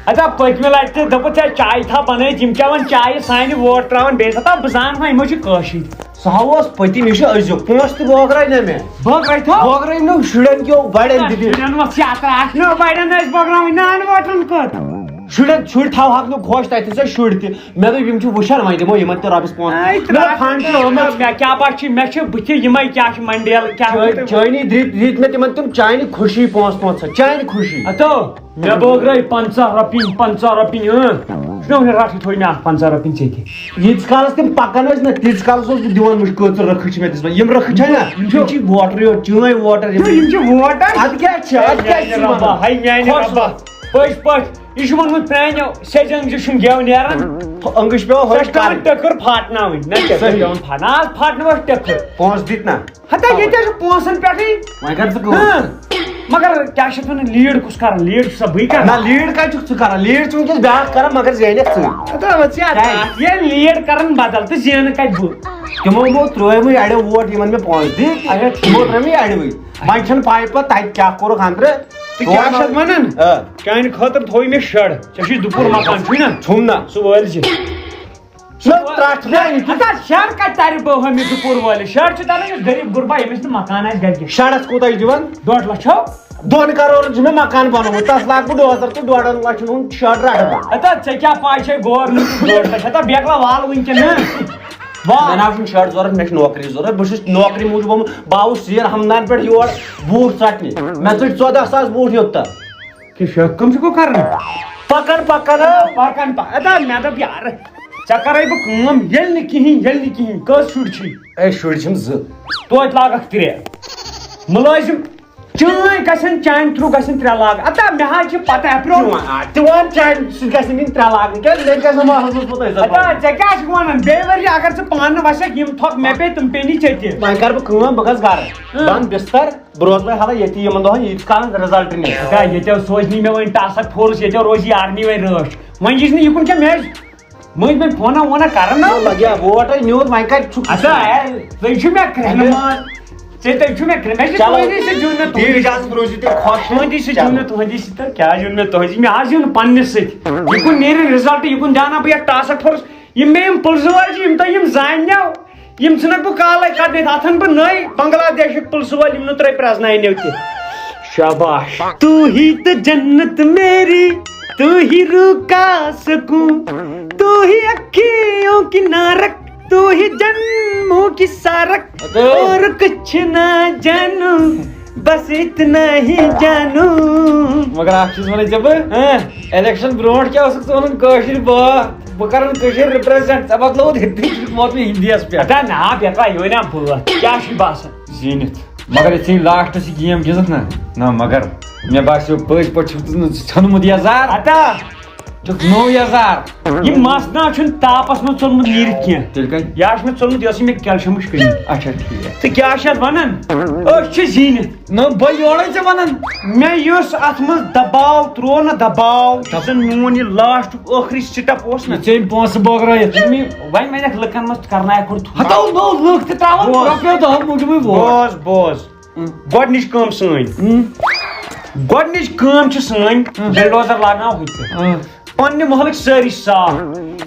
اچھا پٔتمہِ لٹہِ تہِ دوٚپُتھ ژےٚ چاے تھاو بنٲیِتھ یِم کیٛاہ وۄنۍ چایہِ سانہِ ووٹ ترٛاوان بیٚیہِ ہسا بہٕ زانہٕ وۄنۍ یِمو چھِ کٲشِرۍ سُہ ہا اوس پٔتِم یہِ چھُ أزیُک پونٛسہٕ تہِ بٲگراے نہ مےٚ بٲگرٲے نہٕ شُرٮ۪ن کیو بڑٮ۪ن دِتِتھ بڑٮ۪ن ٲسۍ بٲگراوٕنۍ نان ووٹرن خٲطرٕ شُرۍ تھاوہکھ نہٕ خۄش تتہِ ژےٚ شُرۍ تہِ مےٚ دوٚپ یِم چھِ وٕچھان وۄنۍ دِمو یِمن تہِ رۄپیس مےٚ کیٛاہ پتہ چھِ مےٚ چھِ بٕتھِ یِمے کیٛاہ چھِ منڈیل چٲنی دِتۍ مےٚ تِمن تِم چانہِ خوشی 500 چانہِ خوشی ہتو مےٚ بٲگرٲے 50 رۄپیہِ رٹھٕے تھوٚو مےٚ اکھ 50 رۄپیہِ ژےٚ تہِ ییٖتِس کالس تِم پکان ٲسۍ نہ تیٖتِس کالس اوسُس بہٕ دِوان وٕچھ کۭژٕ رٕکھٕ چھِ مےٚ دِژمٕژ یِم رٕکھٕ چھےٚ نہ یِم چھِ ووٹر یوت چٲنۍ ووٹر یِم چھِ ووٹر ادٕ کیٛاہ چھِ پٔزۍ پٲٹھۍ یہِ چھُ ووٚنمُت پرٛانیو سیٚزِ أنٛگجہِ چھُنہٕ گٮ۪و نیران أنٛگٕچ پیٚوان ہوٚچھ کرٕنۍ ٹٔکٕر پھاٹناوٕنۍ نہ ٹٔکٕر پیٚوان پھاٹناوٕنۍ آز پھاٹنٲوٕکھ ٹٔکٕر پونٛسہٕ دِتۍ نہ ہتا ییٚتہِ چھُ پونٛسن پٮ۪ٹھٕے وۄنۍ کر ژٕ کٲم مگر کیٛاہ چھِ ونان لیٖڈ کُس کران لیٖڈ چھُ سا بٕے کران نہ لیٖڈ کتہِ چھُکھ ژٕ کران لیٖڈ چھُ وٕنکیٚس بیٛاکھ کران مگر زینکھ ژٕ ییٚلہِ لیٖڈ کران بدل تہٕ زینہٕ کتہِ بہٕ تِمو ترٛٲومٕے اڑیو ووٹ یِمن مےٚ پونٛسہٕ دِتۍ تِمو ترٛٲومٕے اڑوٕے وۄنۍ چھنہٕ پاے پتہٕ تتہِ کیٛاہ کوٚرُکھ اندرٕ ژٕ کیٛاہ چھکھ ونان چانہِ خٲطرٕ تھوٚو مےٚ شڈ ژےٚ چھُے دُپُر مکان چھُے نہ چھُم نہ سُہ وٲلۍ زِ شڈ کتہِ ترِ بہٕ ہُمہِ دُپُر وٲلِس شڈ چھُ تران یُس غریٖب غُربا ییٚمِس نہٕ مکان آسہِ گرِ شڈس کوٗتاہ چھِ دِوان 2 لچھو 2 کرورن چھُ مےٚ مکان بنومُت تتھ لاگہٕ بہٕ 2 تہٕ 2.5 لچھن ہُنٛد شڈ رٹہٕ بہٕ ہتا ژےٚ کیٛاہ پاے چھے گورمنٹ 2 لچھ ہتا بیکلا وال وٕنکیٚن مےٚ نہ چھُنہٕ شڈ ضوٚرتھ مےٚ چھِ نوکری ضوٚرتھ بہٕ چھُس نوکری موٗجوٗب آمُت بہٕ آوُس سیر ہمدان پٮ۪ٹھ یور بوٗٹھ ژٹنہِ مےٚ ژٔٹۍ 14,000 بوٗٹھ یوٚتن کٕم چھُکھ کران پکان ہتا مےٚ دوٚپ یارٕ ژےٚ کرے بہٕ کٲم ییٚلہِ نہٕ کِہینۍ کٔژ شُرۍ چھِی اے شُرۍ چھِم 2 توتہِ لاگکھ 3 مُلٲزِم چٲنۍ گژھن چانہِ تھرو گژھن 3 لاگٕنۍ اتا مےٚ حظ چھِ پتہ دِوان چانہِ سۭتۍ گژھِ نہٕ 3 لاگٕنۍ کیٛازِ مےٚ گژھِ نہٕ محلس منٛز پتہٕ ژےٚ کیٛاہ چھُکھ ونان بیٚیہِ ؤرۍ اگر ژٕ پانہٕ وسکھ یِم تھۄکھ مےٚ پیٚیہِ تِم پیٚنی ژےٚ تہِ وۄنۍ کرٕ بہٕ کٲم بہٕ گژھٕ گرٕ بنٛد بستر بہٕ روزٕ وۄنۍ حالا ییٚتی یِمن دۄہن ییٖتِس کالس رِزلٹ نیرِ ییٚتیو سوزنی مےٚ وۄنۍ ٹاسک فورس ییٚتیو روزِ آرمی وۄنۍ رٲچھ وۄنۍ یُس نہٕ یِکُن کینٛہہ مےٚ مٔنٛزۍ مٔنٛزۍ فونا وونا کران نا لگیا ووٹ نیوٗت وۄنۍ کتہِ چھُکھ تُہۍ چھِو مےٚ کرٛٮ۪نہٕ تُہۍ چھِو مےٚ مےٚ چھِ تُہنٛدی سۭتۍ زیوٗن مےٚ اجازت روٗزِو تُہۍ خۄش تُہنٛدی سۭتۍ زیوٗن مےٚ تُہنٛدی سۭتۍ کیٛاہ زیوٗن مےٚ تُہنٛدی مےٚ حظ زیوٗن پننِس سۭتۍ یِکُن نیرِ رِزلٹ یِکُن دیٛاونا بہٕ یتھ ٹاسک فورس یِم مےٚ یِم پُلسہٕ وٲلۍ چھِ یِم تۄہہِ یِم زاننو یِم ژھٕنکھ بہٕ کالے کڑنٲیِتھ اتھ اَنہٕ بہٕ نٔے بنگلہ دیشٕکۍ پُلسہٕ وٲلۍ یِم نہٕ تۄہہِ پرٛزناونو تہِ شاباش تو ہی تو جنت میری تو ہی روح کا سکون تو ہی اکھیوں کی نارک تو ہی جنموں کی سارک اور کچھ نہ جانو بس اتنا ہی جانو مگر اکھ چیٖز وَنَے ژےٚ بہٕ الیکشن برونٛٹھ کیٛاہ اوسُکھ ژٕ وَنان کٲشِر بٲتھ بہٕ کرن کٔشیٖر رِپرٛزنٹ ژےٚ بدلووُتھ ہِندی ووت مےٚ ہِندیَس پٮ۪ٹھ ادا نا بیٹا یہ نا بٲتھ کیٛاہ چھُے باسان زیٖنِتھ مگر یِتھُے لاسٹس یہِ گیم گِنٛدٕکھ نہ مگر مےٚ باسیو پٔزۍ پٲٹھۍ چھُکھ ژٕ ژھیوٚنمُت یزار ادا چھُکھ نوٚو یزار یہ مس نا چھُنہٕ تاپس منٛز ژوٚلمُت نیٖرِتھ کینٛہہ تیٚلہِ کَتہِ یہِ چھُ مےٚ ژوٚلمُت یۄس مےٚ کیلشمٕچ کٔمی اچھا ٹھیٖک تہٕ کیٛاہ چھِ اتھ ونان أسۍ چھِ زیٖنِتھ نہ بہٕ یورے ژےٚ ونان مےٚ یُس اتھ منٛز دباو تروو نا دباو یُس زن میون یہِ لاسٹُک ٲخری سِٹپ اوس نا ژےٚ یِم پونٛسہٕ بٲگرٲیِتھ وۄنۍ ونکھ لُکن منٛز کرنایکھ ہتو نوٚو لُکھ تہِ تراوان رۄپیو دہ موٗجوٗبٕے ووٹ بوز گۄڈنِچ کٲم سٲنۍ گۄڈنِچ کٲم چھِ سٲنۍ بلڈوزر لاگناو ہُتہِ پننہِ محلٕکۍ سٲری صاف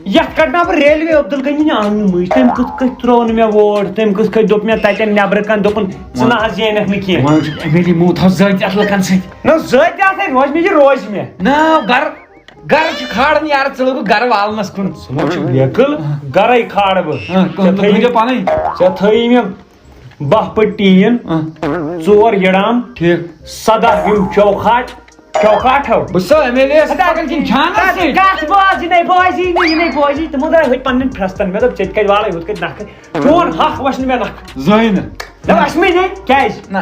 یتھ کڑناو بہٕ ریلوے عبدل غنی آنٛگنہٕ مٔنٛزۍ تٔمۍ کِتھ کٔنۍ ترٛوو نہٕ مےٚ ووٹ تٔمۍ کِتھ کٔنۍ دوٚپ مےٚ تتٮ۪ن نیبرٕ کن دوٚپُن ژٕ نہ حظ زینکھ نہٕ کینٛہہ وۄنۍ چھُکھ ایم ایل اے موٗ تھاو زٲتۍ اتھ لُکن سۭتۍ نہ زٲتۍ آسے روزِ مےٚ یہِ روزِ مےٚ نہ گرٕ چھِ کھالان یارٕ ژٕ لوگُکھ گرٕ والنس کُن بیکل گرے کھالہٕ بہٕ پنٕنۍ ژےٚ تھٲیی مےٚ 12 پٔٹۍ ٹیٖن 4 یڑام ٹھیٖک 17 یِم چوکاٹھو بہٕ چھُسو ایم ایل اے یس پکان کِنہٕ چھانس سۭتۍ کتھ باز یہِ نَے بوزی تِمو درٛاے ہُتہِ پنٕنٮ۪ن فرستن مےٚ دوٚپ ژےٚ تہِ کتہِ والے ہُتھ کٔنۍ نکھٕ چون حق وَسہِ نہٕ مےٚ نکھٕ زٕہٕنۍ نہٕ دَپ اَسہِ مے نے کیٛازِ نہ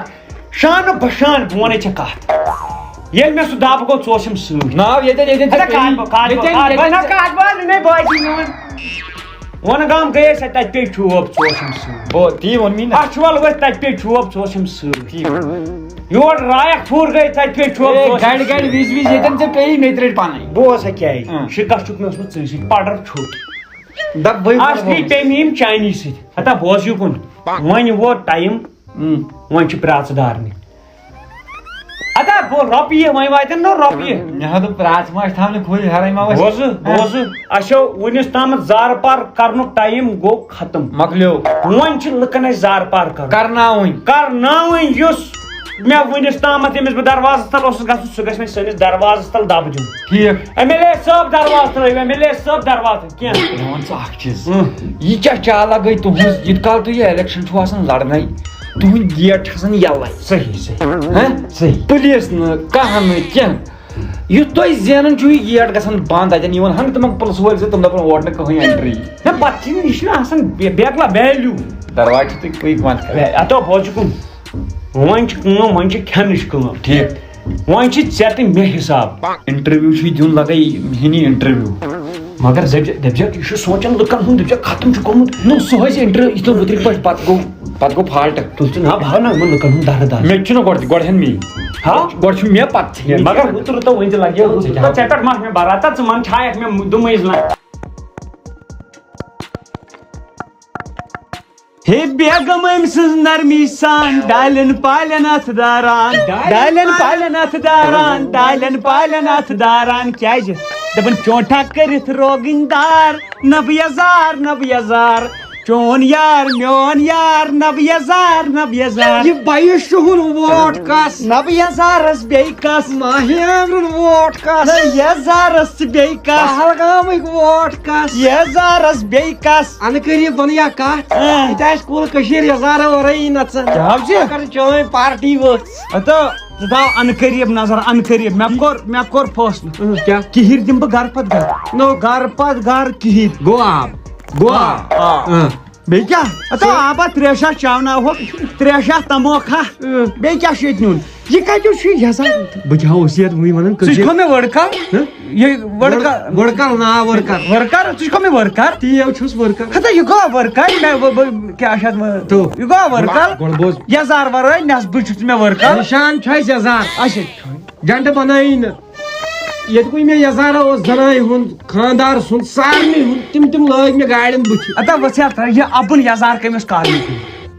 شانہٕ بشان بہٕ وَنَے ژےٚ کتھ ییٚلہِ مےٚ سُہ دب گوٚو ژٕ اوسُم سۭتۍ ناو ییٚتٮ۪ن وۄنہٕ گام گٔیے سۄ تتہِ پیٚیہِ چوب ژٕ اوسُم سۭتۍ تی ووٚن مےٚ اچھول ؤتھۍ تتہِ پیٚیہِ چوب ژٕ اوسُم سۭتۍ یور رایکھ پوٗر گٔے تتہِ پیٚیہِ چوب گاڑِ وِزِ ییٚتٮ۪ن ژےٚ پیٚیی مےٚ تہِ رٔٹۍ پنٕنۍ بوز سا کیٛازِ شِکس چھُکھ مےٚ اوسمُت ژٕ سۭتۍ پڑر چھُکھ دپ اصلی پیٚیہِ مےٚ یِم چانی سۭتۍ ہتا بوز یُکُن وۄنۍ ووت ٹایم وۄنۍ چھِ پرٛاژٕ دارنہِ ادا رۄپیہِ وۄنۍ واتن نا رۄپیہِ مےٚ ہا دوٚپ پرٛاژٕ ماچھ تھاونہٕ کھوٗلِتھ ہرے ما بوزٕ اَسہِ وُنِس تامَتھ زارٕ پار کرنُک ٹایم گوٚو ختم مۄکلیو وۄنۍ چھِ لُکن اَسہِ زارٕ پار کرناوٕنۍ یُس مےٚ وُنِس تامَتھ ییٚمِس بہٕ دروازس تل اوسُس گژھُن سُہ گژھِ مےٚ سٲنِس دروازس تل دب دیُن ٹھیٖک ایم ایل اے صٲب دروازٕ ترٲیِو ایم ایل اے صٲب دروازٕ کینٛہہ مےٚ وَن ژٕ اکھ چیٖز یہِ کیٛاہ چالا گٔے تُہنٛز ییٖتِس کال تُہۍ یہِ الیکشن چھُو آسان لڑنے تُہنٛدۍ گیٹ چھِ آسان یَلے صحیح پُلیٖس نہٕ کانٛہہ نہٕ کینٛہہ یُتھ تُہۍ زینان چھُو یہِ گیٹ گژھان بنٛد اتٮ۪ن یِوان ہن تِمن پُلسہٕ وٲلۍ سۭتۍ تِم دپان اور نہٕ کٕہٕنۍ اینٹری نہ پتہٕ چھِ یہِ چھُنہٕ آسان بیکلا ویلیوٗ درواز چھِ تُہۍ کُیِک بنٛد کران اتو بوزِ کُن وۄنۍ چھِ کٲم وۄنۍ چھِ کھٮ۪نٕچ کٲم ٹھیٖک وۄنۍ چھِ ژےٚ تہٕ مےٚ حساب انٹرویو چھُے دیُن لگے ہینی انٹرویو مگر دپجکھ یہِ چھُ سونٛچان لُکن ہُنٛد دپجکھ ختم چھُ گوٚمُت نو سُہ ٲسۍ انٹرویو یِتھ وٕترِ پٲٹھۍ پتہٕ گوٚو فالٹ تُل ژٕ نا بھاونا یِمن لُکن ہُنٛد درد آسہِ مےٚ تہِ چھُنہ گۄڈٕ ہن مے گۄڈٕ چھُ مےٚ پتہٕ مگر ہُتر تو وۄنۍ تہِ لگہِ ژےٚ پٮ۪ٹھ ما مےٚ براتا ژٕ من چھایکھ مےٚ دوٚپمَے ہے بیگم أمۍ سٕنٛز نرمی سان ڈالٮ۪ن پالٮ۪ن اَتھ داران کیٛازِ دپان چونٹھا کٔرِتھ روگٕنۍ دار نہ بہٕ یزار چون یار میون یار نہ بہٕ یزار یہ بایِس چھُہُن ووٹ کس نہ بہٕ یزارس بیٚیہِ کس ماہی عامرُن ووٹ کس نہ یزارس ژٕ بیٚیہِ کس پہلگامٕکۍ ووٹ کس یزارس بیٚیہِ کس انہٕ قریٖب ونیا کتھ ییٚتہِ آسہِ کُل کٔشیٖر یزارو ورٲیی نژان چٲنۍ پارٹی ؤژھ اتو ژٕ تھاو انہٕ قریٖب نظر انہٕ قریٖب مےٚ کوٚر فٲصلہٕ کیٛاہ کِہِرۍ دِمہٕ بہٕ گرٕ پتہٕ گرٕ نو گرٕ پتہٕ گرٕ کِہِرۍ گوٚو آب بیٚیہِ کیٛاہ اتو آبا 3 شَتھ چاوناوہوکھ 3 شَتھ تموکھا بیٚیہِ کیٛاہ چھُ ییٚتہِ نیُن یہِ کتیُک چھُ یزار بہٕ کیٛاہ اوس یتھ وٕنۍ ونان ژٕ چھُکھ مےٚ ؤڑکر ؤڑکر نا ؤرکر ژٕ چھُکھ مےٚ ؤرکر تی چھُس ؤرکر ہتا یہِ گوٚو ؤرکر کیٛاہ چھِ اتھ یہِ گوٚو ؤرکر گۄڈٕ بوز یزار ورٲے نٮ۪صبہٕ چھُکھ ژٕ مےٚ ؤرکر نِشان چھُ اَسہِ یزار اچھا جنڈٕ بنٲیی نہٕ یت کوئی مےٚ یزارا اوس زنانہِ ہُنٛد خاندار سُنٛد سارنٕے ہُنٛد تِم لٲگۍ مےٚ گاڑٮ۪ن بٕتھِ. اتا وسیع یہ ابن یزار کمس کارن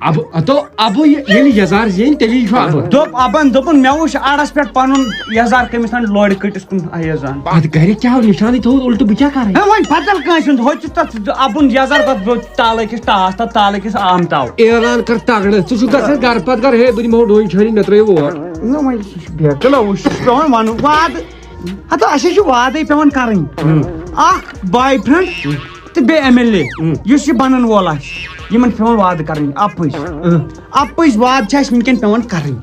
ابہٕ ییٚلہِ یزار زینہِ تیٚلی چھُ ابہٕ. دوٚپ ابن دوٚپُن مےٚ وٕچھ اڑس پٮ۪ٹھ پنُن یزار کٔمِس تام لورِ کٔٹِس کُن یزان. پتہٕ گرِ کیٛاہ نِشانٕے تھوٚوُت اُلٹہٕ بہٕ کیٛاہ کرٕ. وۄنۍ بدل کٲنٛسہِ ہُنٛد ہوٚتہِ تتھ ابُن یزار پتہٕ تالٲکِس ٹاس تتھ تالٲکِس آم تاو. اعلان کر تگڑٕ ژٕ چھُکھ گژھان گرٕ پتہٕ کر ہے بہٕ دِمہو ڈوٗنۍ چھٲنی مےٚ ترٲیِو اور. نہ وۄنۍ سُہ چھُ بہتر وٕچھ چھُ پیٚوان ونُن وادٕ ہتہ اَسے چھُ وادے پیٚوان کرٕنۍ. اکھ باے فرٛٮ۪نٛڈ تہٕ بیٚیہِ ایم ایل اے یُس یہِ بنن وول آسہِ یِمن چھُ پیٚوان وادٕ کرٕنۍ اپٕز وادٕ چھِ اَسہِ وٕنکیٚن پیٚوان کرٕنۍ.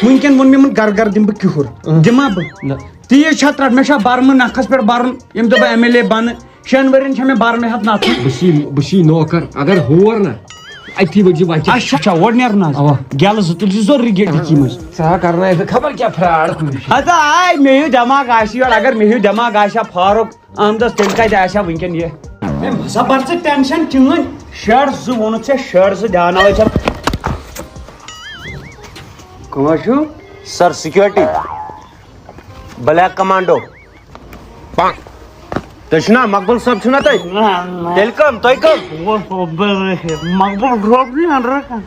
وٕنکیٚن ووٚن مےٚ یِمن گرٕ گرٕ دِمہٕ بہٕ کِہُر دِما بہٕ تیٖژ چھا ترٛٹھ مےٚ چھا برمہٕ نکھس پٮ۪ٹھ برُن ییٚمہِ دۄہ بہٕ ایم ایل اے بنہٕ 6 ؤرین چھا مےٚ برنہٕ ہٮ۪تھ نژُن. بہٕ چھی نوکر اگر ہور نہ اتھی بجہِ وتہِ. اچھا اور نیرُن حظ گیلہٕ زٕ تُلۍ زِ ضروٗری ڈِکی منٛز. ژٕ کرنٲیِتھ خبر کیٛاہ فراڈ. ہتا آے مےٚ ہیوٗ دٮ۪ماغ آسہِ یورٕ اگر مےٚ ہیوٗ دٮ۪ماغ آسہِ ہا فاروق احمدس تیٚلہِ کتہِ آسہِ ہا وٕنکیٚن یہِ. ہسا بر ژٕ ٹینشن چٲنۍ شڈ زٕ ووٚنُتھ ژےٚ شڈ زٕ دیاناوے ژےٚ. کٕم حظ چھُو؟ سر سیکورٹی بلیک کمانڈو. تُہۍ چھُو نا مقبول صٲب چھُو نا تُہۍ تیٚلہِ کٕم تُہۍ کٕم.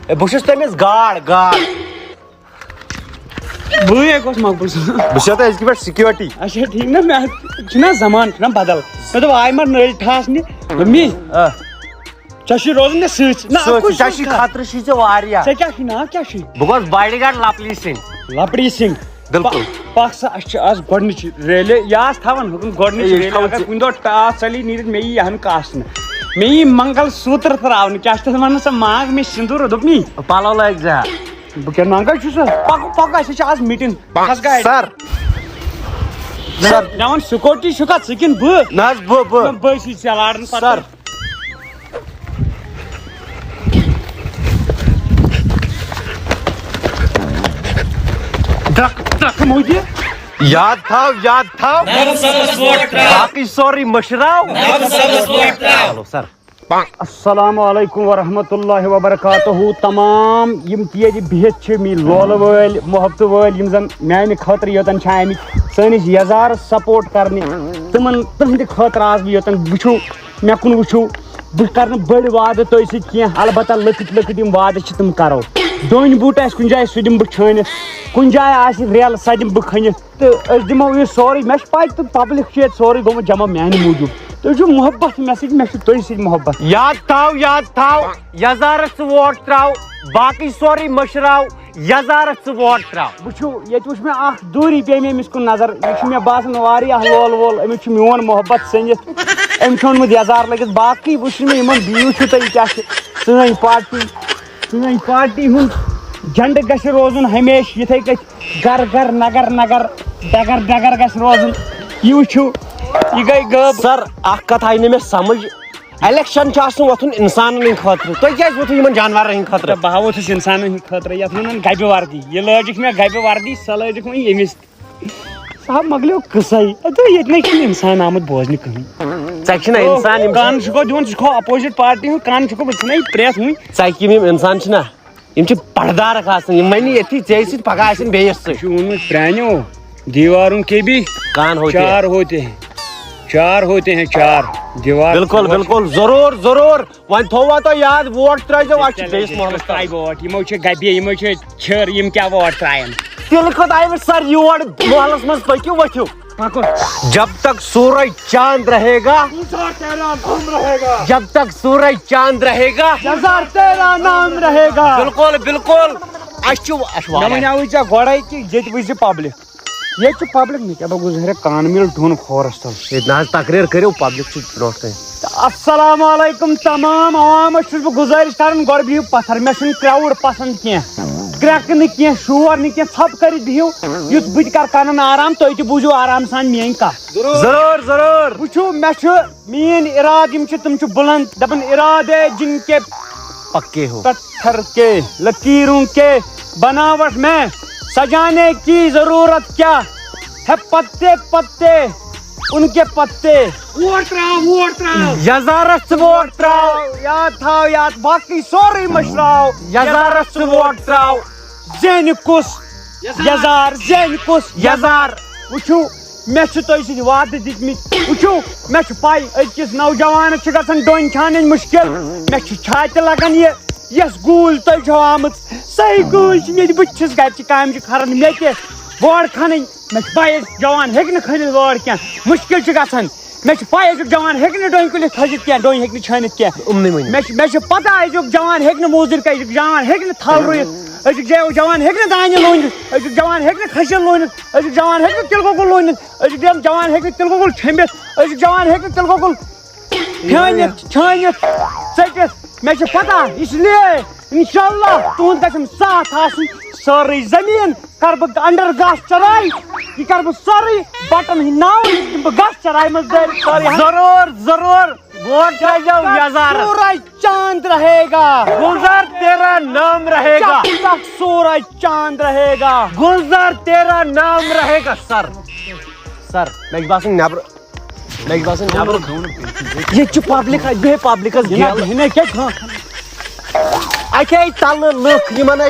بہٕ چھُس تٔمِس گاڈ بٕے گوٚژھ مقبول صٲب. بہٕ چھُسو تۄہہِ أزکہِ پٮ۪ٹھ سیکورٹی. اچھا ٹھیٖک نا مےٚ چھُنا زمان چھُنا بدل مےٚ دوٚپ آیہِ ما نٔلۍ ٹھاسنہِ ممی ژےٚ چھُے روزُن مےٚ سۭتۍ. خطرٕ چھُے ژےٚ واریاہ. ژےٚ کیٛاہ چھُے ناو کیٛاہ چھُے؟ بہٕ گوٚس باڈی گاڈ لپلی سِنگھ. لپڑی سنگھ. بالکل. پکھ سا اَسہِ چھِ آز گۄڈنِچ ریلہِ یہِ آس تھاوان ہُکُن گۄڈنِچ ریلہِ اگر کُنہِ دۄہ ٹاس ژَلی نیٖرِتھ مےٚ یی ہن کاسنہٕ مےٚ یی منگل سوٗتر تراونہٕ کیٛاہ چھِ تَتھ وَنان سۄ ماگ مےٚ سِندوٗر دوٚپ مے پلو لٲگۍ زِ. بہٕ کیٛاہ ننٛگا چھُس پکو اَسہِ چھِ آز میٖٹِنگ سر مےٚ وَن سِکورٹی چھُکھا ژٕ کِنہٕ بہٕ؟ نہ حظ بہٕ چھُے ژےٚ لاران سر. ٹرٛکہٕ موٗدی یاد تھاو باقٕے سورُے مٔشراو. چلو سر. السلام علیکم ورحمۃ اللہ وبرکاتہ. تمام یِم تہِ ییٚتہِ بِہِتھ چھِ میٲنۍ لولہٕ وٲلۍ محبتہٕ وٲلۍ یِم زن میانہِ خٲطرٕ یوٚتن چھِ آمٕتۍ سٲنِس یزارس سپورٹ کرنہِ تِمن تٕہنٛدِ خٲطرٕ آز بہٕ یوٚتن وٕچھو مےٚ کُن وٕچھو بہٕ کرٕ نہٕ بٔڑۍ وعدٕ تۄہہِ سۭتۍ کینٛہہ البتہ لۄکٕٹۍ یِم وعدٕ چھِ تِم کرو. ڈوٗنۍ بوٗٹ آسہِ کُنہِ جایہِ سُہ دِمہٕ بہٕ چھٲنِتھ کُنہِ جایہِ آسہِ ریل سۄ دِمہٕ بہٕ کھٔنِتھ تہٕ أسۍ دِمو یہِ سورُے مےٚ چھِ پاے تہٕ پبلِک چھُ ییٚتہِ سورُے گوٚمُت جمع میانہِ موٗجوٗب. تُہۍ چھِو محبت مےٚ سۭتۍ مےٚ چھُ تُہۍ سۭتۍ محبت. یاد تھاو یزارس ژٕ ووٹ تراو باقٕے سورُے مٔشراو یزارس ژٕ ووٹ تراو. وٕچھِو ییٚتہِ وٕچھ مےٚ اکھ دوٗری پیٚیہِ مےٚ أمِس کُن نظر یہِ چھُ مےٚ باسان واریاہ لول وول أمِس چھُ میون محبت سٔنِتھ أمۍ چھُ اوٚنمُت یزار لٔگِتھ باقٕے وٕچھ مےٚ یِمن بِہِو چھُ تۄہہِ کیٛاہ چھِ سٲنۍ پارٹی ہُنٛد جنڈٕ گژھِ روزُن ہمیشہٕ یِتھٕے کٔنۍ گرٕ گرٕ نگر ڈگر گژھِ روزُن. یہِ وٕچھِو یہِ گٔے غٲب. سر اکھ کتھ آیہِ نہٕ مےٚ سمجھ الیکشن چھُ آسان وۄتھُن انسانن ہٕنٛدِ خٲطرٕ تُہۍ کیازِ ووتھُو یِمن جانورن ہٕنٛدِ خٲطرٕ. بہٕ ہا ووٚتھُس انسانن ہٕنٛدِ خٲطرٕ یتھ ونان گبہِ وردی یہِ لٲجِکھ مےٚ گبہِ وردی سۄ لٲجِکھ وۄنۍ ییٚمِس سۄ مۄکلیو قٕصے ییٚتہِ نَے چھُنہٕ انسان آمُت بوزنہِ کٕہٕنۍ. ژےٚ چھُنا انسان کن چھُکو دِوان ژٕ چھُکھو اپوزِٹ پارٹی ہُنٛد کن چھُکو بہٕ چھُنہ یہِ پرٛٮ۪تھ وٕنۍ. ژَکہِ یِم انسان چھِنا یِم چھِ پردارک آسان یِم وَنہِ ییٚتھی ژےٚ سۭتۍ پگاہ آسن بیٚیِس سۭتۍ. چھُ ووٚنمُت پرٛانیو دیواروں کے بھی چار ہوتے ہیں چار دیوار. بالکل ضروٗر وۄنۍ تھووا تۄہہِ یاد ووٹ ترٲیزیو اَسہِ چھِ بیٚیِس محلس ترٛاے ووٹ یِمو چھِ گبہِ یِمو چھِ چھِر یِم کیٛاہ ووٹ ترٛاین. تیٚلہِ کھۄتہٕ آیہِ وۄنۍ سر یور محلس منٛز پٔکِو ؤتھِو. جب تک سورج چاند رہے گا یزار تیرا نام رہے گا. بالکل اَسہِ چھُ مےٚ وَنیٛاوٕے ژےٚ گۄڈے کہِ ییٚتہِ وٕچھِ پبلِک ییٚتہِ چھُ پبلِک مےٚ کیٛاہ بہٕ گُزارے کان میٖل ڈوٗن کھورس تل. ییٚتہِ نہ حظ تقریٖر کٔرِو پبلِک چھُ برونٛٹھ کَنۍ. السلام علیکم تمام عوامس چھُس بہٕ گُزٲرِش کران گۄڈٕ بِہِو پتھر مےٚ چھُنہٕ کراوُڈ پسنٛد کینٛہہ کرٛٮ۪کہٕ نہٕ کینٛہہ شور نہٕ کینٛہہ ژھۄپہٕ کٔرِتھ بِہِو یُتھ بہٕ تہِ کرٕ پنُن آرام تُہۍ تہِ بوٗزِو آرام سان میٲنۍ کتھ. ضروٗر وٕچھِو مےٚ چھُ میٲنۍ ارادٕ یِم چھِ تِم چھِ بُلند دپان ارادے جن کے پکے ہو پتھر کے لکیروں کے بناوٹ میں سجانے کی ضرورت کیا ہے پتے پتے ان کے پتے. ووٹ تراو یزارس ژٕ ووٹ تراو یاد تھاو یاد باقٕے سورُے مٔشراو یزارس ژٕ ووٹ تراو. زینہِ کُس یزار زینہِ کُس یزار. وٕچھِو مےٚ چھِ تۄہہِ سۭتۍ وعدٕ دِتمٕتۍ وٕچھِو مےٚ چھِ پَے أزکِس نوجوانَس چھِ گژھان ڈوٚنۍ چھانٕنۍ مُشکِل مےٚ چھِ چھاتہِ لگان یۄس گوٗلۍ تۄہہِ چھو آمٕژ صحیح گوٗلۍ چھِ مےٚ تہِ بہٕ تہِ چھُس گرِچہِ کامہِ چھِ کھران مےٚ تہِ وٲر کھنٕنۍ مےٚ چھِ پَے أزیُک جوان ہیٚکہِ نہٕ کھٔنِتھ وٲر کینٛہہ مُشکِل چھُ گژھان مےٚ چھِ پَے أزیُک جوان ہیٚکہِ نہٕ ڈوٚنۍ کُلِتھ کھٔسِتھ کینٛہہ ڈوٚنۍ ہیٚکہِ نہٕ چھٲنِتھ کینٛہہ مےٚ چھِ پَتہ أزیُک جوان ہیٚکہِ نہٕ موزوٗرۍ کٔرِتھ أزیُک جوان ہیٚکہِ نہٕ تھل رُوِتھ أزیُک جوان ہیٚکہِ نہٕ دانہِ لوٗنِتھ أزیُک جوان ہیٚکہِ نہٕ کھٔسِل لوٗنِتھ أزیُک جوان ہیٚکہِ نہٕ تِلہٕ گۄگُل لوٗنِتھ أزیُک جوان ہیٚکہِ نہٕ تِلہٕ گۄگُل چھٔمبِتھ أزیُک جوان ہیٚکہِ نہٕ تِلہٕ گۄگُل پھیٲنِتھ چھٲنِتھ ژٔٹِتھ مےٚ چھِ پَتہ اس لیے اِنشاءاللہ تُہُنٛد گژھٮ۪م ساتھ آسُن سٲرٕے زٔمیٖن کَرٕ بہٕ اَنڈر گاسہٕ چراے یہِ کَرٕ بہٕ سورُے بٹن ہٕنٛدۍ ناو یہِ دِمہٕ بہٕ گاسہٕ چراے منٛز دٲرِتھ سورُے ضرور ووٹ ترٛٲیزیو یزارس سورج چاند رہے گا گلزار تیرا نام رہے گا جب تک سورج چاند رہے گا گلزار تیرا نام رہے گا سر مےٚ چھُ باسان نٮ۪برٕ ییٚتہِ چھُ پبلِک بیٚیہِ پبلِکس اَتے تلہٕ لُکھ یِمن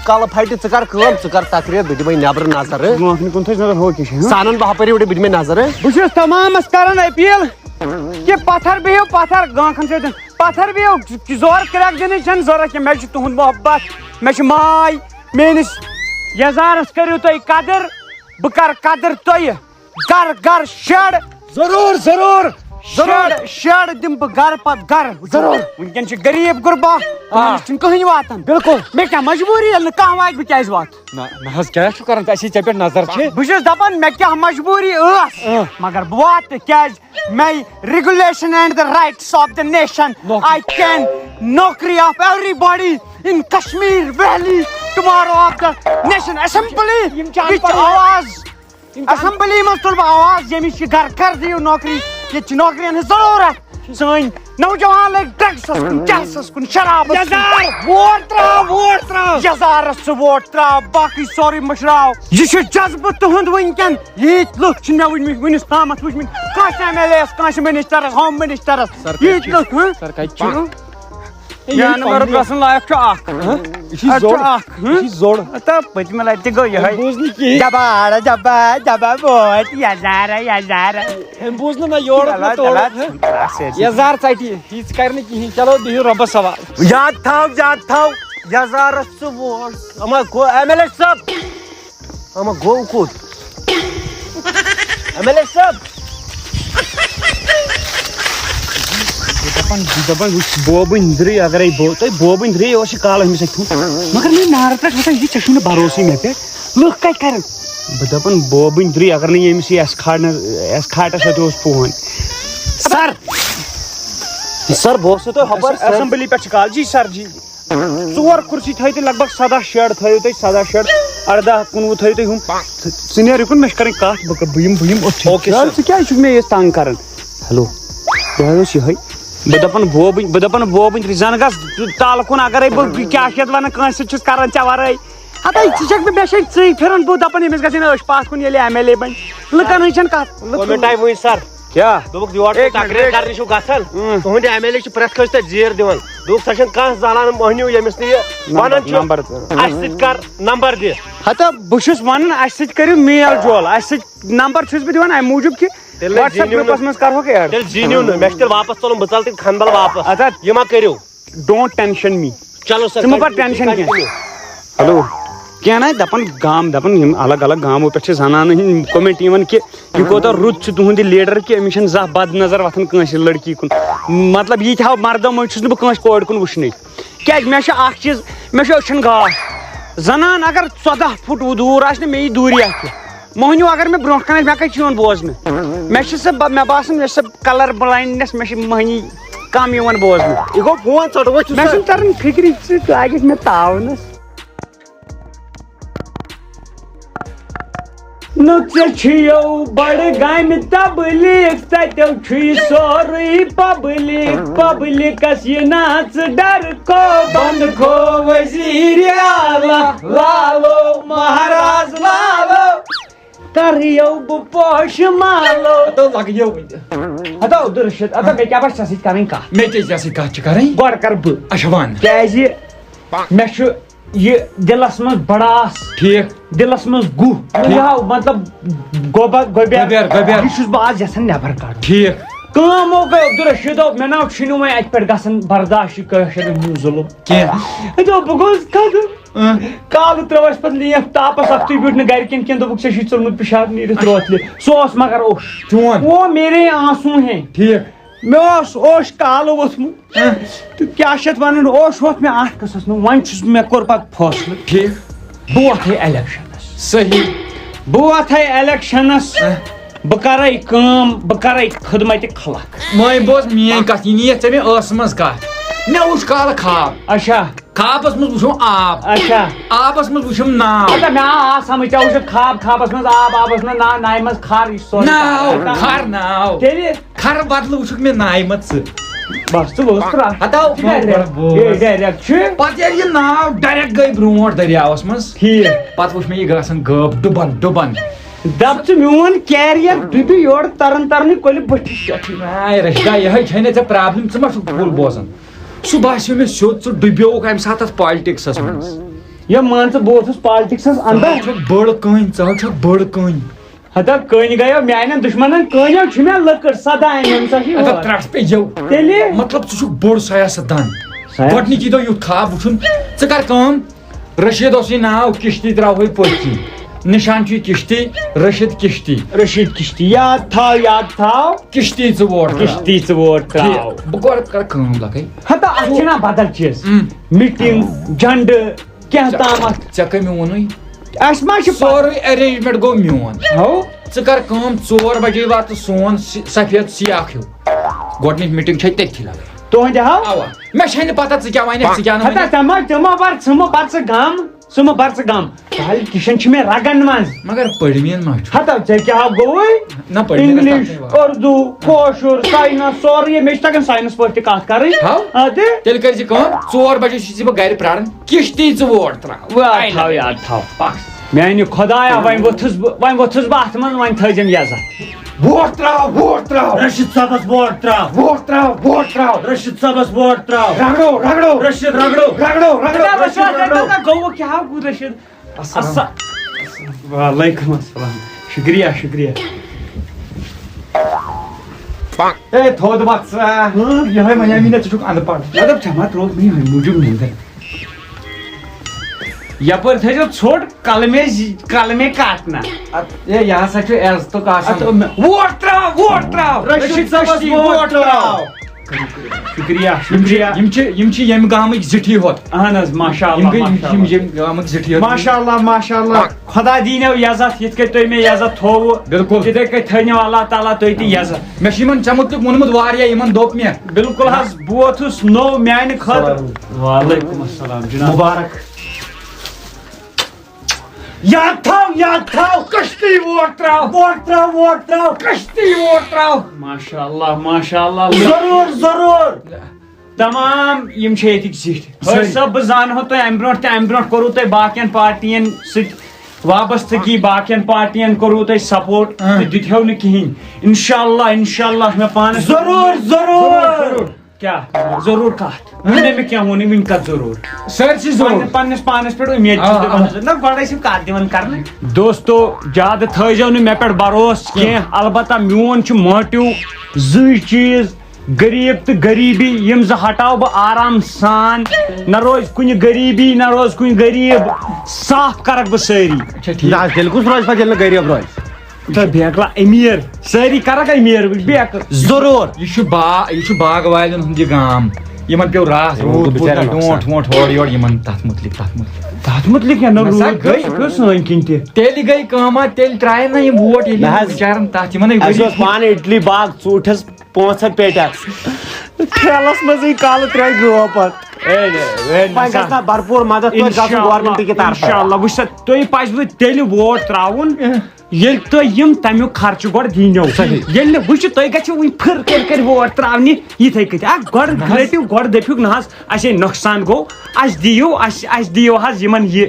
کلہٕ پھٹہِ ژٕ کر کٲم ژٕ کر تقریٖر بہٕ دِمے نٮ۪برٕ نظر ژٕ اَنن بہٕ ہُپٲرۍ یورٕ بہٕ دِمے نظر بہٕ چھُس تمامس کران اپیٖل کہ پتھر بِہِو پتھر گانکھن سۭتۍ پتھر بِہِو زورٕ کرٛٮ۪کھ دِنٕچ چھنہٕ ضروٗرت کینٛہہ مےٚ چھُ تُہُنٛد محبت مےٚ چھُ ماے میٲنِس یزارس کٔرِو تُہۍ قدر بہٕ کرٕ قدر تۄہہِ گرٕ گرٕ شڈ ضروٗر شڈ دِمہٕ بہٕ گرٕ پتہٕ گرٕ ضروٗر وٕنکیٚن چھِ غریٖب غُربا چھُنہٕ کٕہٕنۍ واتان بالکل مےٚ کیٛاہ مجبوٗری ییٚلہِ نہٕ کانٛہہ واتہِ بہٕ کیٛازِ واتہٕ نہ حظ کیٛاہ چھُ کران اَسہِ ژےٚ پٮ۪ٹھ نظر چھِ بہٕ چھُس دپان مےٚ کیٛاہ مجبوٗری ٲس مگر بہٕ واتہٕ کیٛازِ مے regulation and the rights of the nation I can نوکری of everybody in Kashmir valley tomorrow of the nation assembly آواز اسمبلی منٛز تُلہٕ بہٕ آواز ییٚمِس چھِ گرٕ گرٕ دِیِو نوکری ییٚتہِ چھِ نوکرین ہٕنٛز ضروٗرت سٲنۍ نوجوان لٔگۍ ڈرگسس کُن چرسس کُن شرابس ووٹ تراو یزارس ژٕ ووٹ تراو باقٕے سورُے مٔشراو یہِ چھُ جذبہٕ تُہُنٛد وٕنکیٚن ییٖتۍ لُکھ چھِ مےٚ وٕنمٕتۍ وُنِس تامتھ وٕچھمٕتۍ کٲنٛسہِ ایم ایل اے یس کٲنٛسہِ مِنسٹرس ہوم مِنسٹرس ییٖتۍ لُکھ جانور گژھُن لایق چھُ اکھ پٔتمہِ لٹہِ تہِ گوٚو یِہوے جبا جبا جبا ووٹ یزارا یزارا بوٗز نہٕ مےٚ یورٕ یزار ژٹہِ یِژھ کرِ نہٕ کِہینۍ چلو بِہِو رۄبس حوالہٕ یاد تھاو یزارس ژٕ ووٹ اما گوٚو ایم ایل اے صٲب اما گوٚو کوٚت ایم ایل اے صٲب دپان وٕچھ بوبٕنۍ درٕے اگرے تۄہہِ بوبٕنۍ درٕے اوس یہِ کالہٕ أمِس اَتہِ تھوٚمُت مگر مےٚ نارٕ پٮ۪ٹھ وَسان یہِ ژےٚ چھُ نہٕ بروسٕے مےٚ پٮ۪ٹھ لُکھ کَتہِ کرن بہٕ دپان بوبٕنۍ درٕے اگر نہٕ ییٚمِس یہِ ایس کھاٹس اَتہِ اوس فون سر بہٕ اوسُس تۄہہِ ہُپٲرۍ اسمبلی پٮ۪ٹھ چھِ کال جی سر جی 4 کُرسی تھٲیِو تُہۍ لگ بگ 17 شیڈ تھٲیِو تُہۍ 17 شیڈ 18 19 تھٲیِو تُہۍ ہُم ژٕ نیرِ یِکُن مےٚ چھِ کَرٕنۍ کَتھ بہٕ یِم ژٕ کیازِ چھُکھ مےٚ یہِ تنگ کران ہیلو بہٕ حظ اوس یِہوے بہٕ دپان بوبٕنۍ زن گژھ تالہٕ کُن اگرے بہٕ کیاہ چھِ یتھ ونان کٲنٛسہِ سۭتۍ چھُس کران ژےٚ ورٲے ہتا ژٕ چھکھ مےٚ چھے ژٕے پھِران بہٕ دپان أمِس گژھِ أچھ پتھ کُن ییٚلہِ ایم ایل اے بنہِ لُکن ہٕنٛز چھنہٕ کتھ سر کیاہ دوٚپُکھ یور تقریٖر کرنہِ چھُو گژھان تُہُنٛد ایم ایل اے چھُ پرٛٮ۪تھ کٲنٛسہِ تۄہہِ زیٖر دِوان دوٚپُکھ سۄ چھنہٕ کانٛہہ زالان مۄہنیوٗ ییٚمِس نہٕ یہِ ونان چھُ اَسہِ سۭتۍ کر نمبر دِ ہتا بہٕ چھُس ونان اَسہِ سۭتۍ کٔرِو میل جول اَسہِ سۭتۍ نمبر چھُس بہٕ دِوان امہِ موٗجوٗب کہِ وٹسایپ گرُپس منٛز کرہوکھ ایڈ تیٚلہِ زیٖنِو نہٕ مےٚ چھُ تیٚلہِ واپس تُلُن بہٕ ژلہٕ تیٚلہِ کھنبل واپس یہِ ما کٔرِو ڈونٹ ٹینشن می چلو سر ژٕ مہ بر ٹینشن کینٛہہ ہیلو کینٛہہ نہ دپان گام دپان یِم الگ الگ گامو پٮ۪ٹھ چھِ زنانہٕ ہٕنٛدۍ کوٚمِٹی یِوان کہِ یہِ کوٗتاہ رُت چھُ تُہُنٛد یہِ لیڈر کہِ أمِس چھنہٕ زانٛہہ بد نظر وۄتھان کٲنٛسہِ لڑکی کُن مطلب ییٖتۍ ہاو مردو منٛز چھُس نہٕ بہٕ کٲنٛسہِ کورِ کُن وٕچھنٕے کیازِ مےٚ چھُ اکھ چیٖز مےٚ چھُ أچھن گاش زنان اگر 14 فُٹ دوٗر آسہِ نہ مےٚ یی دوٗری اَتھِ مۄہنیوٗ اگر مےٚ برونٛٹھ کَنہِ آسہِ مےٚ کَتہِ چھُ یِوان بوزنہٕ مےٚ چھِ سۄ مےٚ باسان مےٚ چھِ سۄ کلر بلاینڈنیس مےٚ چھِ مۄہنی کم یِوان بوزنہٕ یہِ گوٚو فون ژٹو مےٚ چھُنہٕ تران فِکرِ ژٕ لاگکھ مےٚ تاونس نہٕ چھِیو بڈگامہِ تبلیٖغ تتیو چھُ یہِ سورُے پبلِکس یہِ ناژ ڈر کو بند کھو وزیٖرِ اعلیٰ لالو مہراز لالو کریو بہٕ پوشہٕ مالو لگیو ہتا عبدالرشید ہتا مےٚ کیاہ پَزِ ژےٚ سۭتۍ کَرٕنۍ کَتھ مےٚ تہِ ژےٚ سۭتۍ کَتھ چھِ کَرٕنۍ گۄڈٕ کر بہٕ اچھا وَن کیازِ مےٚ چھُ یہ دلس مز بڑاس ٹھیک دلس مز گوہ یہ مطلب گوبیر یہ چھُس بہٕ آز یژھان نیبر کڑُن ٹھیک کٲم گٔے عبدالرشیٖد مےٚ ناو چھُنہٕ وۄنۍ اَتہِ پٮ۪ٹھ گژھان برداش یہِ کٲشِرٮ۪ن ہُنٛد ظُلُم کینٛہہ دوٚپ بہٕ گوٚوُس کھَسُن کالہٕ ترٛٲوٕس پَتہٕ لیف تاپس اکھتُے بیوٗٹھ نہٕ گرِکٮ۪ن کینٛہہ دوٚپُکھ ژےٚ چھُے ژوٚلمُت پِشاب نیٖرِتھ روتلہِ سُہ اوس مگر اوٚش چون وہ میرے آنسوٗ ہیں ٹھیک مےٚ اوس اوٚش کالہٕ ووٚتھمُت تہٕ کیٛاہ چھِ اَتھ وَنان اوٚش ووٚتھ مےٚ اَتھ قٕصس منٛز وۄنۍ چھُس مےٚ کوٚر پَتہٕ فٲصلہٕ ٹھیک بہٕ وۄتھَے اٮ۪لٮ۪کشَنَس صحیح بہٕ وۄتھَے اٮ۪لٮ۪کشَنَس بہٕ کَرَے کٲم بہٕ کَرَے خدمتِ خلق مٲنۍ بوز میٲنۍ کتھ یہِ نِیَتھ ژےٚ مےٚ ٲسہٕ منٛز کتھ مےٚ وٕچھ کالہٕ خاب اچھا خابس منٛز وٕچھُم آب اچھا آبس منٛز وٕچھُم ناو اچھا مےٚ آو سمجھ ژےٚ وٕچھُتھ خابس منٛز آبس منٛز ناوِ منٛز کھر یہِ چھُ سورُے ناو کھر ناو تیٚلہِ کھر بدلہٕ وٕچھُکھ مےٚ نایہِ منٛز ژٕ بس ژٕ وٲژ ترٛٹھ ہتاو ڈایریکٹ چھُ پتہٕ ییٚلہِ یہِ ناو ڈایریکٹ گٔے برونٛٹھ دٔریاوس منٛز ٹھیٖک پتہٕ وٕچھ مےٚ یہِ گژھان غٲب ڈُبن دپ ژٕ میون کیریر ڈُبہِ یورٕ ترنٕے کۄلہِ بٔٹھِس پٮ۪ٹھ رشدا یِہے چھے نہٕ ژےٚ پرابلم ژٕ ما چھُکھ بوٗل بوزان سُہ باسیو مےٚ سیوٚد ژٕ ڈُبیووُکھ امہِ ساتہٕ اتھ پالٹکسس منٛز یہِ مان ژٕ بہٕ اوسُس پالٹکسس انٛدر ژٕ چھکھ بٔڑ کٔنۍ ژٕ چھکھ بٔڑ کٔنۍ ہتا کٔنۍ گٔیو میانٮ۪ن دُشمنن کٔنیو چھُ مےٚ لٔکٕر سدا أنِم سۄ چھِ اگر ترٛٹھ پیٚیو تیٚلہِ مطلب ژٕ چھُکھ بوٚڑ سیاست دان گۄڈنِکی دۄہ یُتھ خاب وٕچھُن ژٕ کر کٲم رشیٖد اوسُے ناو کِشتی تراوہے پٔتۍ کِنۍ نِشان چھُے کِشتی رشیٖد کِشتی رشیٖد کِشتی یاد تھاو کِشتی ژٕ ووٹ کِشتی ژٕ ووٹ تراو بہٕ کر کٲم لگے ہتا اتھ چھِنہ بدل چیٖز میٖٹِنگ جنڈٕ کینٛہہ تامتھ ژےٚ کٔمۍ ووٚنُے اَسہِ ما چھُ سورُے ایرینجمنٹ گوٚو میون ہو ژٕ کر کٲم 4 بجے واتہٕ سون سفید سیاہ ہیوٗ گۄڈنِچ میٖٹِنگ چھے تٔتھی لگے تُہنٛدِ ہاو اوا مےٚ چھے نہٕ پتہ ژٕ کیٛاہ وَنکھ ژٕ کیٛاہ نہٕ ہتا ژٕ مہ بر ژٕ غم پالٹِشن چھُ مےٚ رگن منٛز مگر پٔرمین ما چھُ ہتا ژےٚ کیٛاہ گوٚوُے نہ انگلش اردو کٲشُر ساینس سورُے مےٚ چھِ تگان ساینس پٲٹھۍ تہِ کتھ کرٕنۍ تیٚلہِ کٔرۍ زِ کٲم 4 بجے چھُے بہٕ گرِ پراران کِشتی ژٕ ووٹ تراو یاد تھاو میانہِ خۄدایا وۄنۍ ووٚتھُس بہٕ اتھ منٛز وۄنۍ تھٲیزٮ۪م یزتھ ووٹ تراو رشیٖد صٲبس ووٹ تراو ووٹ تراو رشیٖد صٲبس ووٹ تراو رگڑو رشیٖد گوٚو کیٛاہ گوٚو رشیٖد وعلیکُم السلام شُکریہ اے تھوٚد وَتھ ژٕ یِہوٚے وَنیٛاے مےٚ ژٕ چھُکھ اَندٕ پڑ مےٚ دوٚپ ژےٚ ما ترٛووُتھ مےٚ یِہوٚے موٗجوٗب نیٚنٛدٕر یپٲرۍ تھٲیزیو ژھوٚٹ کلمے کاٹنہ اے یہِ ہسا چھُ عزتُک آسان ووٹ تراو رشیٖد صٲبس ووٹ تراو شُکریہ یِم چھِ ییٚمہِ گامٕکۍ زِٹھی ہوت اہن حظ ماشاء یِم اللہ ییٚمہِ گامٕکۍ زِٹھی ماشاء اللہ خۄدا دیٖنو یزت یِتھ کٔنۍ تُہۍ مےٚ یزت تھووُ بِلکُل تِتھے کٔنۍ تھٲینو اللہ تعالیٰ تُہۍ تہِ یزت مےٚ چھُ یِمن ژےٚ مُتعلِق ووٚنمُت واریاہ یِمن دوٚپ مےٚ بِلکُل حظ بہٕ ووتھُس نوٚو میانہِ خٲطرٕ وعلیکُم السلام جناب مُبارک یاد تھاو کشتی ووٹ تراو کشتی ووٹ تراو ماشاء اللہ ضروٗر تمام یِم چھِ ییٚتِکۍ زِٹھۍ حٲج صٲب بہٕ زانہو تۄہہِ امہِ برونٛٹھ کوٚروٕ تۄہہِ باقین پارٹین سۭتۍ وابستگی باقین پارٹین کوٚروٕ تۄہہِ سپورٹ تہٕ دِتہو نہٕ کِہینۍ انشاء اللہ مےٚ پانس ضروٗر کیٛاہ ضروٗر کتھ مےٚ کیٛاہ ووٚنُے وٕنہِ کتھ ضروٗر سٲرسٕے ضروٗر پننِس پانس پٮ۪ٹھ اُمید نہ گۄڈٕ ٲسِو کتھ دِوان کرنہٕ دوستو زیادٕ تھٲیزیو نہٕ مےٚ پٮ۪ٹھ بروسہٕ کینٛہہ البتہ میون چھُ موٹِو زٕے چیٖز غریٖب تہٕ غریٖبی یِم زٕ ہٹاو بہٕ آرام سان نہ روزِ کُنہِ غریٖبی نہ روزِ کُنہِ غریٖب صاف کرکھ بہٕ سٲری تیٚلہِ کُس روزِ پتہٕ ییٚلہِ نہٕ غریٖب روزِ تہٕ بیکلا أمیٖر سٲری کرکھ أمیٖر بیکہٕ ضروٗر یہِ چھُ باغ والٮ۪ن ہُنٛد یہِ گام یِمن پیٚو راتھ روٗد ڈونٛٹھ وونٛٹھ ہورٕ یورٕ یِمن تتھ مُتعلِق کیٛاہ نہ روٗد پیٚو سٲنۍ کِنۍ تہِ تیٚلہِ گٔے کٲما تیٚلہِ ترٛایہِ نا یِم ووٹ ییٚلہِ بِچارن تتھ یِمن اَسہِ اوس پانہٕ اِڈلی باغ ژوٗنٛٹھس 5 ہتھ پیٹٮ۪س ٹھیلس منٛزٕے کالہٕ ترٛایہِ گٲو پتہٕ وۄنۍ گژھِ نا بھرپوٗر مدد گورمنٹ کہِ طرفہٕ انشاء اللہ وٕچھ سا تۄہہِ پزوٕ تیٚلہِ ووٹ تراوُن ییٚلہِ تُہۍ یِم تمیُک خرچہٕ گۄڈٕ دیٖنو ییٚلہِ نہٕ وٕچھِو تُہۍ گژھِو وٕنہِ پھِر کٔرۍ ووٹ تراونہِ یِتھے کٔنۍ اکھ گۄڈٕ رٔٹِو گۄڈٕ دٔپِو نہ حظ اَسے نۄقصان گوٚو اَسہِ دِیِو حظ یِمن یہِ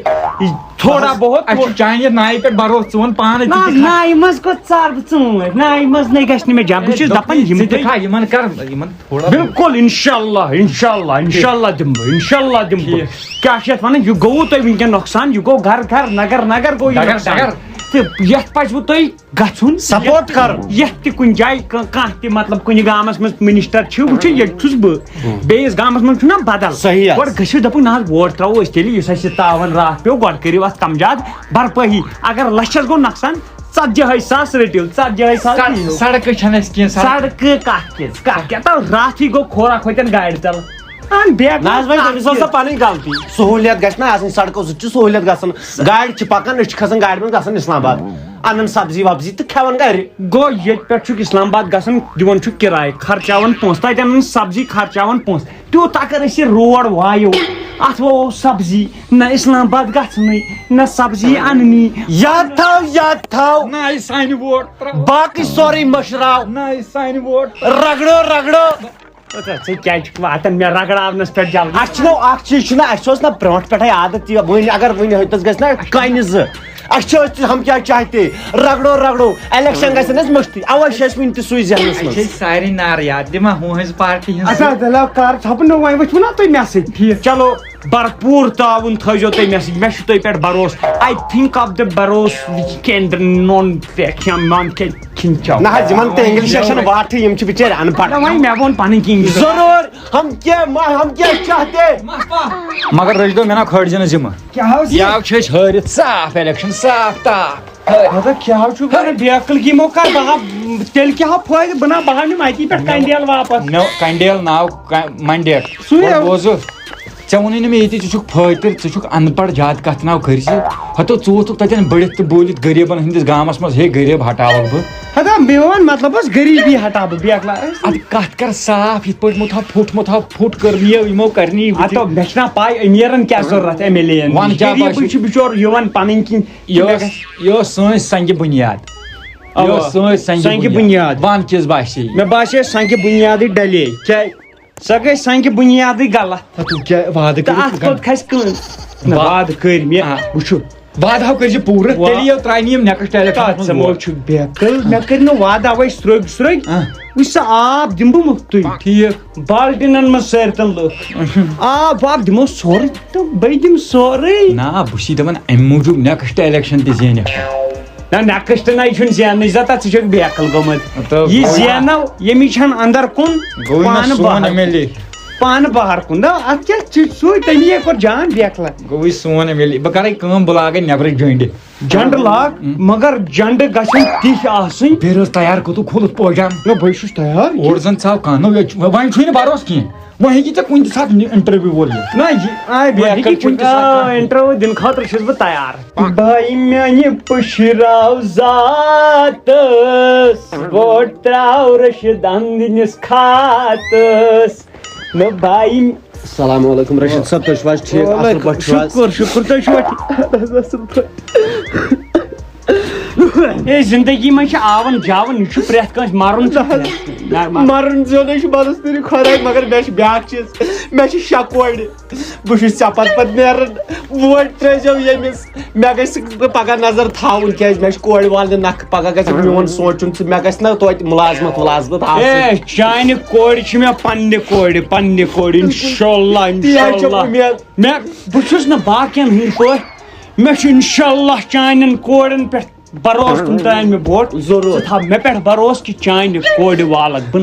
تھوڑا بہت چانہِ نایہِ پٮ۪ٹھ بروس ژٕ وَن پانہٕ نایہِ منٛز کوٚت ژار بہٕ ژوٗنٛٹھۍ نایہِ منٛز نَے گژھِ نہٕ مےٚ جب بہٕ چھُس دَپان یِم یِمن کر یِمن تھوڑا بالکل انشاءاللہ دِمہٕ بہٕ انشاءاللہ دِمہٕ بہٕ کیٛاہ چھِ یَتھ وَنان یہِ گوٚوٕ تۄہہِ وٕنکٮ۪ن نۄقصان یہِ گوٚو گھر نگر گوٚو یہِ نۄقصان تہٕ یَتھ پَزِوٕ تۄہہِ گژھُن سپورٹ کرُن یَتھ تہِ کُنہِ جایہِ کانٛہہ تہِ مطلب کُنہِ گامَس منٛز مِنِسٹر چھِ وٕچھو ییٚتہِ چھُس بہٕ بیٚیِس گامَس منٛز چھُنہ بدل صحیح گۄڈٕ گٔژھِو دَپُن نہ حظ ووٹ ترٛاوو أسۍ تیٚلہِ یُس اَسہِ یہِ تاوَن راتھ پیوٚو گۄڈٕ کٔرِو اَتھ کَم زیادٕ بَرپٲہی اگر لَچھَس گوٚو نۄقصان 40,000 رٔٹِو 40,000 سڑکہٕ چھنہٕ اَسہِ کینٛہہ سڑکہٕ کَتھ کیٛاہ تہٕ راتھٕے گوٚو کھورا کھوتٮ۪ن گاڑِ تَل نہ حظ وۄنۍ تٔمِس ٲس نہ پَنٕنۍ غلطی سہوٗلیت گژھِ نہ آسٕنۍ سڑکو سۭتۍ چھِ سہوٗلیت گژھان گاڑِ چھِ پَکان أسۍ چھِ کھسان گاڑِ منٛز گژھان اِسلام آباد اَنان سبزی وبزی تہٕ کھٮ۪وان گرِ گوٚو ییٚتہِ پٮ۪ٹھ چھُکھ اِسلام آباد گژھان دِوان چھُکھ کِراے خرچاوان پونٛسہٕ تَتہِ اَنان سبزی خرچاوان پونٛسہٕ تیوٗت اگر أسۍ یہِ روڈ وایو اَتھ ووو سبزی نہ اِسلام آباد گژھنٕے نہ سبزی اَننی یاد تھاو نہ آیہِ سانہِ ووٹ باقٕے سورُے مٔشراو نہ آیہِ سانہِ ووٹ رگڑو ژٕ کیٛازِ چھُکھ واتان مےٚ رگڑاونَس پٮ۪ٹھ جلدی اَسہِ چھُنہ اکھ چیٖز چھُنہ اَسہِ اوس نہ برونٛٹھ پٮ۪ٹھے عادت یہِ وۄنۍ اگر وۄنۍ ہُتس گژھِ نہ کَنہِ زٕ اَسہِ چھِ أسۍ ہم کیٛاہ چاہتے رگڑو ایلیکشن گژھن اَسہِ مٔشتٕے اَوے چھِ اَسہِ وُنہِ تہِ سُے ذہنس منٛز سارے نار یاد دِما ہُہ ہٕنٛز پارٹی اچھا کر ژھپنو وۄنۍ وٕچھو نا تُہۍ مےٚ سۭتۍ چلو بھرپوٗر تعاوُن تھٲیزیو تُہۍ مےٚ سۭتۍ مےٚ چھُ تۄہہِ پٮ۪ٹھ بروسہٕ آی تھِنک آف د بروسہٕ کیندر نون کھِنچاو نہ حظ یِمن تہِ انگلش چھنہٕ واٹھٕے یِم چھِ بِچٲرۍ ان پڑھ وۄنۍ مےٚ ووٚن پنٕنۍ کِنۍ ضروٗر ہم کیٛاہ چاہتے مگر رٔچھ دو مےٚ نا کھٲلۍ زِ نہٕ ذِمہٕ یاو چھِ أسۍ ہٲرِتھ صاف الیکشن صاف تاپھ کیٛاہ چھُ کران بیکل یِمو کر بہٕ تیٚلہِ کیٛاہ فٲیدٕ بہٕ بہٕ ہاو یِم اتی پٮ۪ٹھ کنڈیل واپس کنڈیل ناو منڈیٹ بوزو ژےٚ ووٚنُے نہٕ مےٚ ییٚتی ژٕ چھُکھ فٲطر ژٕ چھُکھ ان پڑھ زیادٕ کتھ ناو کٔرۍ زِ ہتو ژٕ ووتھُکھ تتٮ۪ن بٔڑِتھ تہٕ بوٗلِتھ غریٖبن ہٕنٛدِس گامس منٛز ہے غریٖب ہٹاوکھ بہٕ ہتا میون مطلب اوس غریٖبی ہٹاو بہٕ بیکلا ادٕ کتھ کر صاف یِتھ پٲٹھۍ مےٚ تھاو پھُٹ کٔرنی یِمو کرنی ہتو مےٚ چھُنہ پاے امیٖرن کیٛاہ ضروٗرت ایم ایل اے وَن کیٛاہ باسہِ چھُ بِچور یِوان پنٕنۍ کِنۍ یہِ ٲس سٲنۍ سنگہِ بُنیاد یہِ ٲس سٲنۍ سنگہِ بُنیاد وَن کِژھ باسے مےٚ باسے سنگہِ بُنیادٕے ڈلے کیٛازِ سۄ گٔے سنگہِ بُنیادٕے غلط وادٕ تہٕ اتھ کوٚت کھسہِ کٲم وادٕ کٔرۍ مےٚ وٕچھو وادٕ ہاو کٔرۍ زِ پوٗرٕ تیٚلہِ یہِ ترٛاونہِ یِم نیکسٹ ژٕ مو چھُکھ بیکل مےٚ کٔرۍ نہٕ وادٕ اَوے سرٛوگۍ وٕچھ سا آب دِمہٕ بہٕ مُفتٕے ٹھیٖک بالٹیٖنن منٛز سٲرتن لُکھ آب واب دِمو سورُے تہٕ بہٕ دِمہٕ سورُے نہ بہٕ چھُسے دپان امہِ موٗجوٗب نیکسٹ الیکشن تہِ زینکھ نہ نیکسٹ نَے چھُنہٕ زیننٕچ زتا ژٕ چھُکھ بیکل گوٚمُت یہِ زینو ییٚمِچ چھنہٕ اندر کُن پانہٕ بہار کُن دپ اتھ کیٛاہ چھُ سُے تمی کوٚر جان بیکلا گوٚوٕے سون ایم ایل اے بہٕ کرے کٲم بہٕ لاگے نٮ۪برٕ جنڈِ جنڈٕ لاگ مگر جنڈٕ گژھن تِتھۍ آسٕنۍ بیٚیہِ حظ تیار کوٚتُکھ کھوٗلُتھ پوجان نہ بٕے چھُس تیار اور زن ژاو کانٛہہ وۄنۍ چھُے نہٕ بروسہٕ کینٛہہ وۄنۍ ہیٚکہِ ژےٚ کُنہِ تہِ ساتہٕ انٹرویو وول یِتھ نہ انٹرویو دِنہٕ خٲطرٕ چھُس بہٕ تیار بھایی میانہِ پٔشراو ذاتس ووٹ تراو رشید احمدِنِس خاتس نہ بھایی السلام علیکم رشید صٲب تُہۍ چھِو حظ ٹھیٖک اصل پٲٹھۍ چھِو حظ شُکر تُہۍ چھِوا ٹھیٖک اصل پٲٹھۍ اے زندگی منٛز چھِ آوان جاوان یہِ چھُ پرٛٮ۪تھ کٲنٛسہِ مرُن مرُن زیُن چھُ بَدس کٔرِو خۄداے مگر مےٚ چھُ بیٛاکھ چیٖز مےٚ چھِ 6 کورِ بہٕ چھُس ژےٚ پتہٕ نیران ووٹ ترٛٲیزیو ییٚمِس مےٚ گژھِ نہٕ پگاہ نظر تھاوُن کیٛازِ مےٚ چھِ کورِ والنہِ نکھٕ پگاہ گژھِ میون سونٛچُن ژٕ مےٚ گژھِ نہ توتہِ مُلازمت اے چانہِ کورِ چھِ مےٚ پننہِ کورِ انشاءاللہ مےٚ بہٕ چھُس نہٕ باقین ہٕنٛدۍ پٲٹھۍ مےٚ چھُ انشاءاللہ چانٮ۪ن کورٮ۪ن پٮ۪ٹھ بروسہٕ تِم ترٛاین مےٚ ووٹ ضروٗر تھاو مےٚ پٮ۪ٹھ بروسہٕ کہِ چانہِ کورِ والکھ بہٕ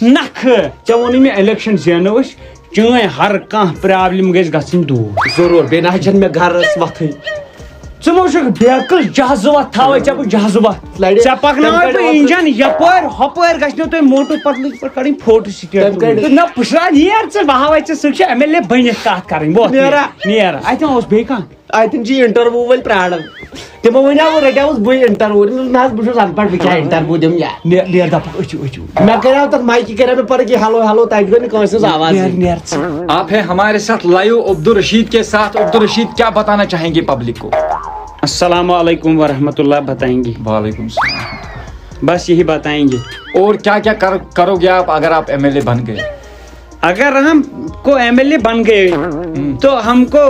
نکھٕ ژےٚ ووٚنُے مےٚ الیکشن زینو أسۍ چٲنۍ ہر کانٛہہ پرابلِم گژھِ گژھٕنۍ دوٗر ضروٗر بیٚیہِ نہ حظ چھنہٕ مےٚ گرس وتھٕے ژٕ مہ چھُکھ بیکل جہازٕ وتھ تھاوے ژےٚ بہٕ جہازٕ وتھ ژےٚ پکناوے بہٕ انجن یپٲرۍ ہۄپٲرۍ گژھِ نہٕ تۄہہِ موٹو پتلٕچ پٲٹھۍ کڑٕنۍ فوٹو سٹیٹ نہ پٕشرا نیر ژٕ بہٕ ہاوے ژےٚ سُہ چھُ ایم ایل اے بٔنِتھ کتھ کرٕنۍ نیر اتٮ۪ن اوس بیٚیہِ کانٛہہ اتٮ۪ن چھِ انٹرویو وٲلۍ پراران تِمو ونیاو رٹیاوُس بٕے انٹرویو نہ حظ بہٕ چھُس ان پڑھ بہٕ کیٛاہ انٹرویو دِمہٕ یا نیر دپکھ أچھِو مےٚ کریاو تتھ مایکہِ کریاو مےٚ پتہٕ کہِ ہلو تتہِ گٔے نہٕ کٲنٛسہِ ہٕنٛز آواز نیر ژٕ آپ ہیں ہمارے ساتھ لائیو عبدالرشید کے ساتھ عبدالرشید کیا بتانا چاہیں گے پبلک کو السلام علیکم ورحمۃ اللہ بتائیں گے وعلیکم السلام بس یہی بتائیں گے اور کیا کیا کرو گے آپ اگر آپ ایم ایل اے بن گئے اگر ہم کو ایم ایل اے بن گئے تو ہم کو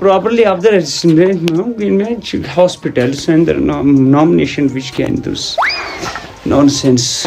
properly of the hospitals and the nomination which can do nonsense.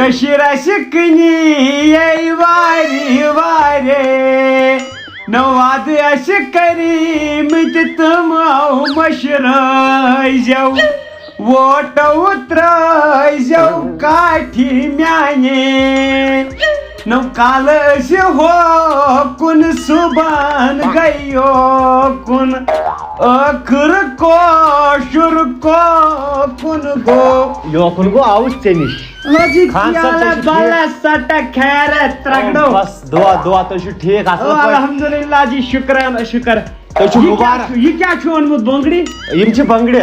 کشیر آسہِ کٕنی یے وارِ وارے نوادٕ آسہِ کٔرۍمٕتۍ تِمو مٔشرٲیزیو ووٹو ترٛٲیزیو کاٹھِ میانہِ نو کالہٕ ٲسۍ ہوکُن صُبحن گٔے یوکُن ٲخٕر کٲشُر کوکُن گوٚو یوکُن گوٚو آوُس ژےٚ نِش خان صٲب تُہۍ چھِو بلس سٹا خیرت ترگڑو بس دعا دعا تُہۍ چھِو ٹھیٖک اصٕل پٲٹھۍ الحمدللہ جی شکران شکر تُہۍ چھِو مُبارک یہ کیا چھُ اوٚنمُت بونگڑی یِم چھِ بنگڑِ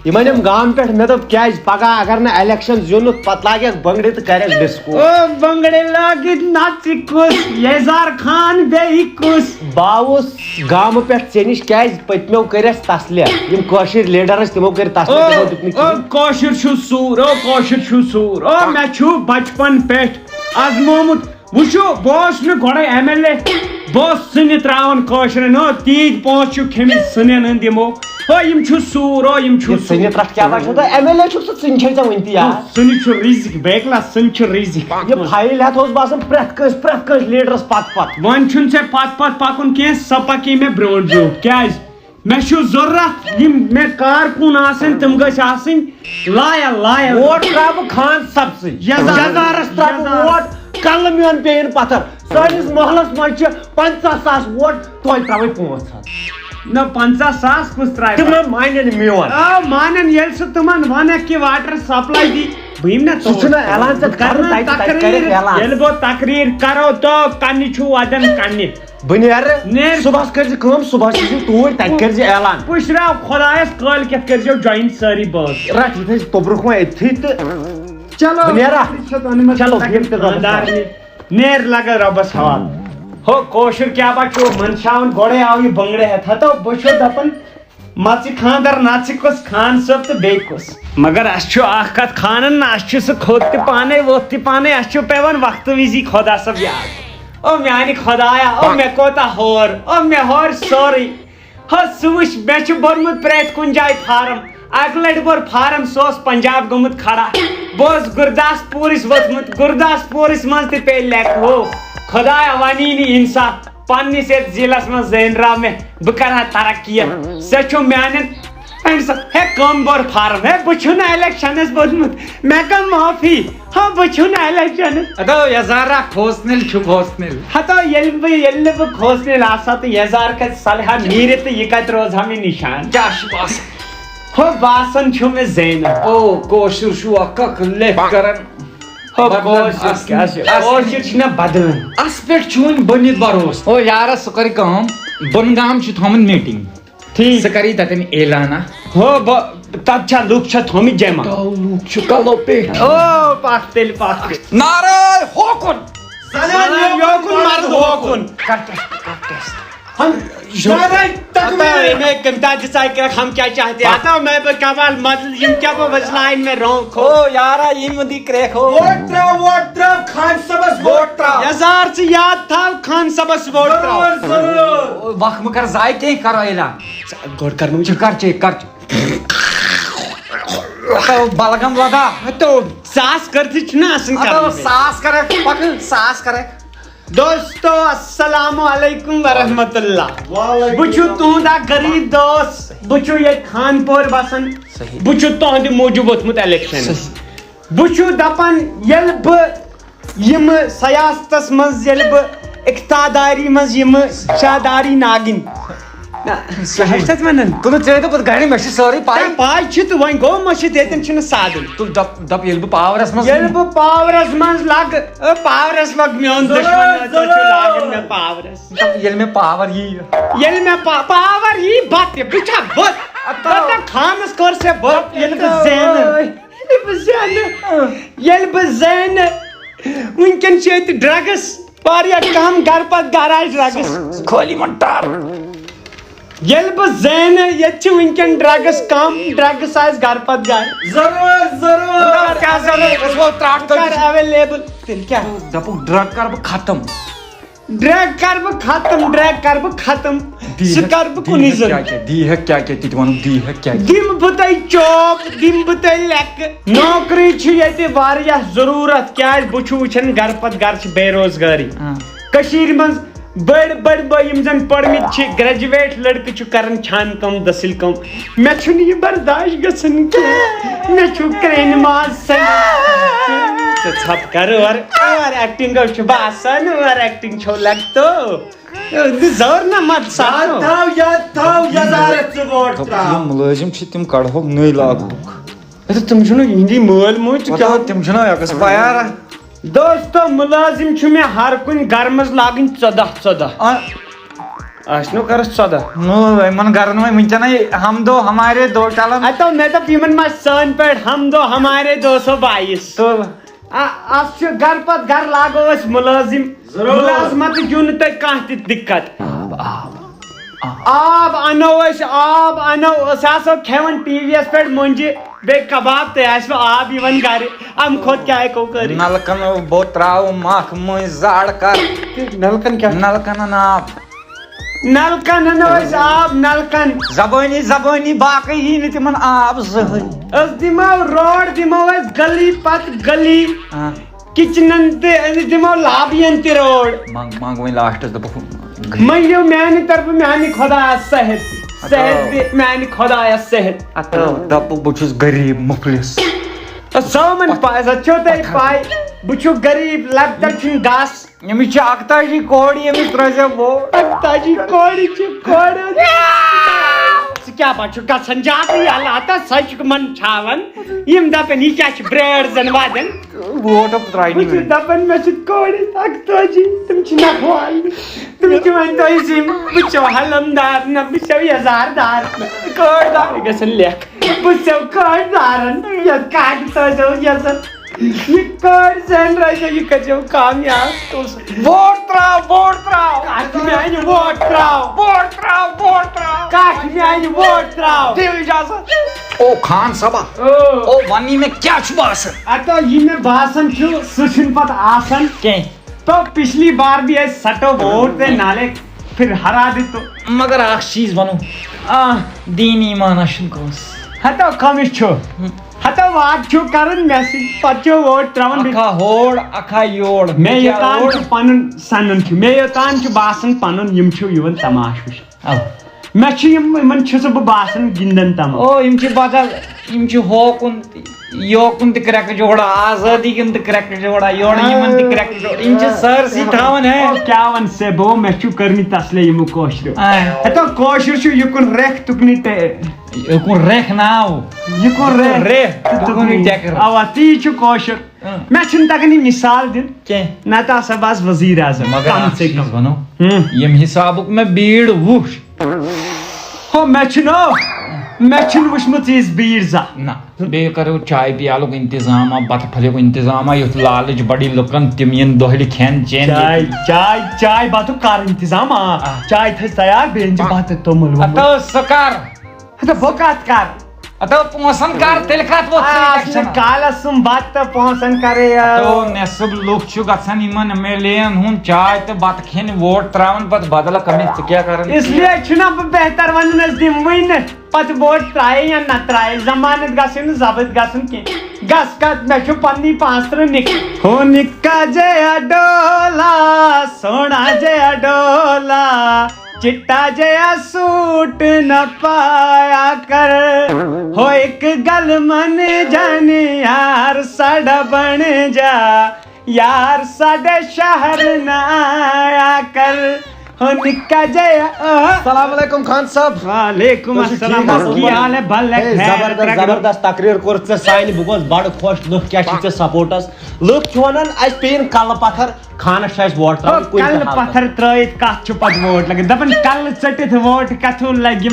یِم أنِم گامہٕ پٮ۪ٹھ مےٚ دوٚپ کیازِ پگہہ اگر نہٕ الیکشن زیوٗنُکھ پتہٕ لاگٮ۪کھ بنگڑِ تہٕ کریکھ ڈِسکو او بونگڑی لٲگِتھ نژِ کُس یزار خان بیٚیہِ کُس بہٕ آوُس گامہٕ پٮ۪ٹھ ژےٚ نِش کیازِ پٔتمیو کٔرۍ اَسہِ تسلِیا یِم کٲشِر لیڈر ٲسۍ تِمو کٔرۍ تسلِیا تِمو دیُت نہٕ کِہیٖنۍ کٲشُر چھُ سوٗر کٲشُر چھُ سوٗر مےٚ چھُ بچپن پٮ۪ٹھ آزمومُت وٕچھو بہٕ اوسُس نہٕ گۄڈے ایم ایل اے بہٕ اوسُس ژٕنہِ تراوان کٲشرٮ۪ن تیٖتۍ پونٛسہٕ چھُ کھیٚمٕتۍ ژٕنٮ۪ن ہٕنٛدۍ یِمو یِم چھُ سوٗر یِم چھُ ژٕنہِ ترٛٹھ کیٛاہ باسیو تۄہہِ ایم ایل اے چھُکھ ژٕ ژٕنہِ چھے ژےٚ وٕنہِ تہِ یاد ژٕنہِ چھُ رِزِق بیکلا ژٕنہِ چھُ رِزِق یہِ فایل ہٮ۪تھ اوس باسان پرٛٮ۪تھ کٲنٛسہِ لیڈرس پتہٕ پتہٕ وۄنۍ چھُنہٕ ژےٚ پتہٕ پتہٕ پکُن کینٛہہ سۄ پکی مےٚ برونٛٹھ برونٛٹھ کیازِ مےٚ چھُ ضروٗرت یِم مےٚ کارکُن آسٕنۍ تِم گٔژھۍ آسٕنۍ لایل لایل ووٹ ترٛاوٕ بہٕ خان سبسٕے یزارس ترٛاوٕ بہٕ ووٹ کلہٕ میون پیٚیِن پتھر سٲنِس محلس منٛز چھِ 50,000 ووٹ توتہِ ترٛاوَے 500 نہ 50,000 کُس ترٛاوِ تِمن مانن میون مانن ییٚلہِ سُہ تِمن ونکھ کہِ واٹر سپلاے دی بہٕ یِمہٕ نا سُہ چھُنہ اعلان ژےٚ کرُن ییٚلہِ بہٕ تقریٖر کرو تو کنہِ چھُ ودان کنہِ بہٕ نیرٕ صبحس کٔرۍ زِ کٲم صبحس چھُ توٗرۍ تتہِ کٔرۍ زِ اعلان پُشراو خۄدایس کٲلکٮ۪تھ کٔرۍ زیو جویِن سٲری بٲژ رٹ یہِ تھٲیزِ توٚبرُک وۄنۍ أتتھٕے تہٕ چلو چلو نیر لگا رۄبس حوال ہو کٲشُر کیاہ با چھُ منشاوان گۄڈے آو یہِ بنگڑِ ہٮ۪تھ ہتو بہٕ چھُس دپان مژِ خاندر نژِ کُس خان صٲب تہٕ بیٚیہِ کُس مگر اسہِ چھُ اکھ کتھ خانن نہ اسہِ چھُ سُہ کھوٚت تہِ پانے ووٚتھ تہِ پانے اسہِ چھُ پیوان وقتہٕ وِزی خۄدا صٲب یاد میانہِ خۄدایا مےٚ کوتاہ ہور مےٚ ہور سورُے سُہ وٕچھ مےٚ چھُ بوٚرمُت پرٛٮ۪تھ کُنہِ جایہِ فارم اکہِ لٹہِ بوٚر فارم سُہ اوس پنجاب گوٚمُت کھڑا بہٕ اوسُس گُرداسپوٗرِس ووٚتھمُت گُرداسپوٗرِس منٛز تہِ پیٚیہِ لیکھو خۄدایا وَنی نہٕ اِنصاف پننِس یتھ ضلعس منٛز زینراو مےٚ بہٕ کرٕ ہا ترقی سۄ چھُ میانٮ۪ن ہے کم بوٚر فارم ہے بہٕ چھُنہٕ الیکشنس ووٚتھمُت مےٚ کٔر معٲفی بہٕ چھُنہٕ الیکشنس یزارا کھوژنِل چھُ کھوژنِل ہتو ییٚلہِ نہٕ بہٕ کھوژنِل آسہٕ ہا تہٕ یزار کتہِ صلحہ نیٖرِتھ تہٕ یہِ کتہِ روزٕ ہا مےٚ نِشان کیٛاہ چھُ باسان باسان چھُ مےٚ زینہٕ کٲشُر چھُ اکھ لیکھ کران کٲشُر چھُ مےٚ بدلان اتھ پٮ۪ٹھ چھُ وۄنۍ بٔنِتھ بروسہٕ یارا سُہ کرِ کٲم بۄن گام چھُ تھومُت میٖٹِنگ ٹھیٖک سُہ کری تتٮ۪ن اعلانا تتھ چھا لُکھ چھا تھومٕتۍ جمع لُکھ چھُ کلو پیٹھ پکھ تیٚلہِ پکھ نعرے ہوکُن یوکُن مرد ہوکُن کمتا دِژاے کیٛاہ ہم کیٛاہ چاہتے ہتو میں بہٕ کمال مدل یِم کیٛاہ بہٕ وزلایَن مےٚ رونٛگ یارا یِم دی کرٛیکھ ووٹ ترٛاو خان صٲبس ووٹ ترٛاو یزار ژٕ یاد تھاو خان صٲبس ووٹ ترٛاو وق مہٕ کر زایہِ کینٛہہ کرو اعلان گۄڈٕ کرنہٕ ژٕ کر چیک کر بلغم لگا ساس کٔرتھٕے چھُنہ آسان ساس کرکھ پکہٕ ساس کرکھ دوستو السلام علیکم ورحمۃ اللہ بہٕ چھُس تُہُنٛد اکھ غریٖب دوس بہٕ چھُس ییٚتہِ خان پورِ بسان بہٕ چھُس تُہنٛدِ موٗجوٗب ووٚتھمُت الیکشنس بہٕ چھُس دپان ییٚلہِ بہٕ یِمہٕ سیاستس منٛز ییٚلہِ بہٕ اقتداری منٛز یِمہٕ شاداری ناگٕنۍ تتھ ونان تُلہٕ ژےٚ دوٚپُتھ گرِ مےٚ چھِ سٲرٕے پاے پاے چھِ تہٕ وۄنۍ گوٚو مٔشِد ییٚتٮ۪ن چھُنہٕ سادٕل تُل دپ ییٚلہِ بہٕ پاورس منٛز ییٚلہِ بہٕ پاورس منٛز لگہٕ پاورس لوٚگ میون دُشمن لاگان مےٚ پاورس ییٚلہِ مےٚ پاور ییہِ ییٚلہِ مےٚ پاور یی بتہِ بہٕ چھا بت خانس کٔر سا بت ییٚلہِ بہٕ زینہٕ وٕنکیٚن چھِ ییٚتہِ ڈرگٕس واریاہ کم گرٕ پتہٕ گرٕ آسہِ ڈرگٕس خٲلی وۄنۍ ٹار ییٚلہِ بہٕ زینہٕ ییٚتہِ چھِ وٕنکیٚن ڈرگٕس کم ڈرگٕس آسہِ گرٕ پتہٕ گرٕ ایویلیبل تیٚلہِ کیٛاہ دپُکھ ڈرگ کر بہٕ ختم ڈریگ کر بہٕ ختم سُہ کر بہٕ کُنی زٔنۍ دی ہے کیا کیا تہِ وَنُن دی ہے کیا دِمہٕ بہٕ تۄہہِ چوب دِمہٕ بہٕ تۄہہِ لیٚکہٕ نوکری چھِ ییٚتہِ واریاہ ضروٗرت کیازِ بہٕ چھُس وٕچھان گرٕ پتہٕ گرٕ چھِ بے روزگٲری کٔشیٖرِ منٛز بٔڑۍ بٔڑۍ یِم زن پٔرمٕتۍ چھِ گریجویٹ لڑکہٕ چھُ کران چھانہٕ کٲم دٔسِل کٲم مےٚ چھُنہٕ یہِ برداش گژھان کینٛہہ مےٚ چھُ کرٛینہِ ماز ژٕ ژھۄپہٕ کر اوور ایکٹنگ چھُ باسان اوور ایکٹنگ چھو لگتو زور نہ مت ساتھ تھاو یزارت ژٕ ووٹ تراو مُلٲزِم چھِ تِم کڑہوکھ نٔے لاگہوکھ تِم چھِنہٕ یِہنٛدی مٲلۍ موج کیٛاہ تِم چھِنہ ایکسپایر دوستو مُلٲزِم چھُ مےٚ ہر کُنہِ گرٕ منٛز لاگٕنۍ 14 آسنو کرس 14 یِمن گرن وۄنۍ وٕنکیٚنٕے ہم دو ہمارے دو چلان اتو مےٚ دوٚپ یِمن ما سٲنۍ پٲٹھۍ ہم دو ہمارے 222 اتھ چھُ گرٕ پتہٕ گرٕ لاگو أسۍ مُلٲزِم مُلازمتٕچ چھُ نہٕ تۄہہِ کانٛہہ تہِ دِقت آب انو أسۍ آسو کھٮ۪وان ٹی وی یس پٮ۪ٹھ مۄنجہِ بیٚیہِ کباب تۄہہِ آسوٕ آب یِوان گرِ امہِ کھۄتہٕ کیٛاہ ہٮ۪کو کٔرِتھ نلکن بہٕ تراو مکھ مٔنٛزۍ زڈ کر نلکن کیٛاہ نلکن انہٕ آب نلکن انو أسۍ آب نلکن زبٲنی باقٕے یی نہٕ تِمن آب زٕہٕنۍ أسۍ دِمو روڈ دِمو أسۍ گلی پتہٕ گلی کچنن تہِ أسۍ دِمو لابین تہِ روڈ منٛگ وۄنۍ لاسٹس دوٚپُکھ مٔنگِو میانہِ طرفہٕ میانہِ خۄدایس صحت دِ میانہِ خۄدایس صحت دپُکھ بہٕ چھُس غریٖب مُفلِس سٲمن پاے سۄ چھو تۄہہِ پاے بہٕ چھُس غریٖب لۄکٹٮ۪ن چھُنہٕ گس أمِس چھِ 41 کورِ أمِس ترٲیزیو ووٹ 41 کورِ چھِ کورِ ژٕ کیٛاہ پتہٕ چھُکھ گژھان جاکٕے اللہ سۄ چھُکھ منٛدچھاوان یِم دپان یہِ کیٛاہ چھُ برٛیڈ زن ودان ووٹ ترٛایہِ بہٕ چھُس دپان مےٚ چھِ کورِ 41 تِم چھِ نکھوالہِ تِم چھِ وۄنۍ تۄہہِ سۭتۍ بہٕ چھُو حلم دار نہ بہٕ چھَو یزار دار کٲڑ دار گژھن لیکھ بہٕ چھَو کٲڑ دارن یتھ کاٹہِ تھٲیزیو یزن یہ کٲڑ زن روزیو یہِ کٔرزیو کامیاب ووٹ تراو کاٹہِ میانہِ ووٹ تراو کاٹہِ میانہِ ووٹ تراو دِو اِجازت او خان صٲبا او ونی مےٚ کیٛاہ چھُ باسان اتو یہِ مےٚ باسان چھُ سُہ چھُنہٕ پتہٕ آسان کینٛہہ تو پچھلی بار بھی أسۍ سٹو ووٹ تے نالے پھر ہرا دِتو مگر اکھ چیٖز ونو دیٖن ایٖمانا چھُنہٕ کٲنٛسہِ ہتو کٔمِس چھُ ہتو واد چھُ کران مےٚ سۭتۍ پتہٕ چھُ ووٹ تراوان اکھا ہور اکھا یور مےٚ یوٚتان چھُ پنُن سنُن چھُ مےٚ یوٚتان چھُ باسان پنُن یِم چھِ یِوان تماش وٕچھن مےٚ چھُ یِمن چھُس بہٕ باسان گِنٛدان تماش او یِم چھِ بدل یِم چھِ ہوکُن یوکُن تہِ کرٛٮ۪کہٕ جوڑا آزٲدی کُن تہِ کرٛٮ۪کہٕ جوڑا یورٕ یِمن تہِ کرٛٮ۪کہٕ جوڑا یِم چھِ سٲرسٕے تھاوان ہے کیٛاہ ون سے بو مےٚ چھُ کٔرمٕتۍ تسلے یِمو کٲشریو ہتو کٲشُر چھُ یِکُن ریکھ تُکنٕے یوکُن ریکھ ناو یِکُن ریکھ اوا تی چھُ کٲشُر مےٚ چھُنہٕ تگان یہِ مثال دِنۍ کینٛہہ نتہٕ آسا بہٕ آسہٕ وزیٖر اعظم کم سے کم ونو ییٚمہِ حسابُک مےٚ بیٖڑ وٕچھ ہو مےٚ چھُنہٕ وٕچھمُت یِژھ بیٖڑ زانٛہہ نہ بیٚیہِ کرو چاے پیالُک انتظامہ بتہٕ پھلیُک انتظامہ یُتھ لالٕچ بڑی لُکن تِم یِن دۄہلہِ کھٮ۪ن چٮ۪ن چاے بتُک کر انتظام چاے تھٲیزِ تیار بیٚیہِ أنزِ بتہٕ توٚمُل اتو سُہ کر بہٕ کتھ کر اتو پونٛسن کر تیٚلہِ کتھ ووٚتھ کالس سُم بتہٕ تہٕ پونٛسن کرے نٮ۪صٕب لُکھ چھُ گژھان یِمن ایم ایل اے ین ہُنٛد چاے تہٕ بتہٕ کھٮ۪نہِ ووٹ تراوان پتہٕ بدل کٔمِس ژٕ کیٛاہ کران اس لیے چھُنہ بہٕ بہتر ونان أسۍ دِموٕے نہٕ پتہٕ ووٹ ترایے یا نہ ترایے زمانت گژھِ نہٕ ضبط گژھُن کینٛہہ گژھ کتھ مےٚ چھُ پننی 35 نِکہٕ ہو نِکا جیا ڈولا سونا جیا ڈولا چٹا جیا سوٹ نہ پایا کر ہو ایک گل من جانے یار ساڈا بن جا یار ساڈے شہر نہ آیا کر ہو نکا جیا السلام علیکم خان صاحب وعلیکم السلام کی حال ہے بھل زبردست تقریر کوٚر ژےٚ سانہِ بہٕ گوس بڑٕ خۄش لُکھ کیٛاہ چھِ ژےٚ سپورٹس لُکھ چھِ ونان اَسہِ پیٚیِن کلہٕ پتھر خانس چھُ اَسہِ ووٹ تراوُن کلہٕ پتھر ترٲیِتھ کتھ چھُ پتہٕ ووٹ لگان دپان کلہٕ ژٔٹِتھ ووٹ کتھوٗ لگہِ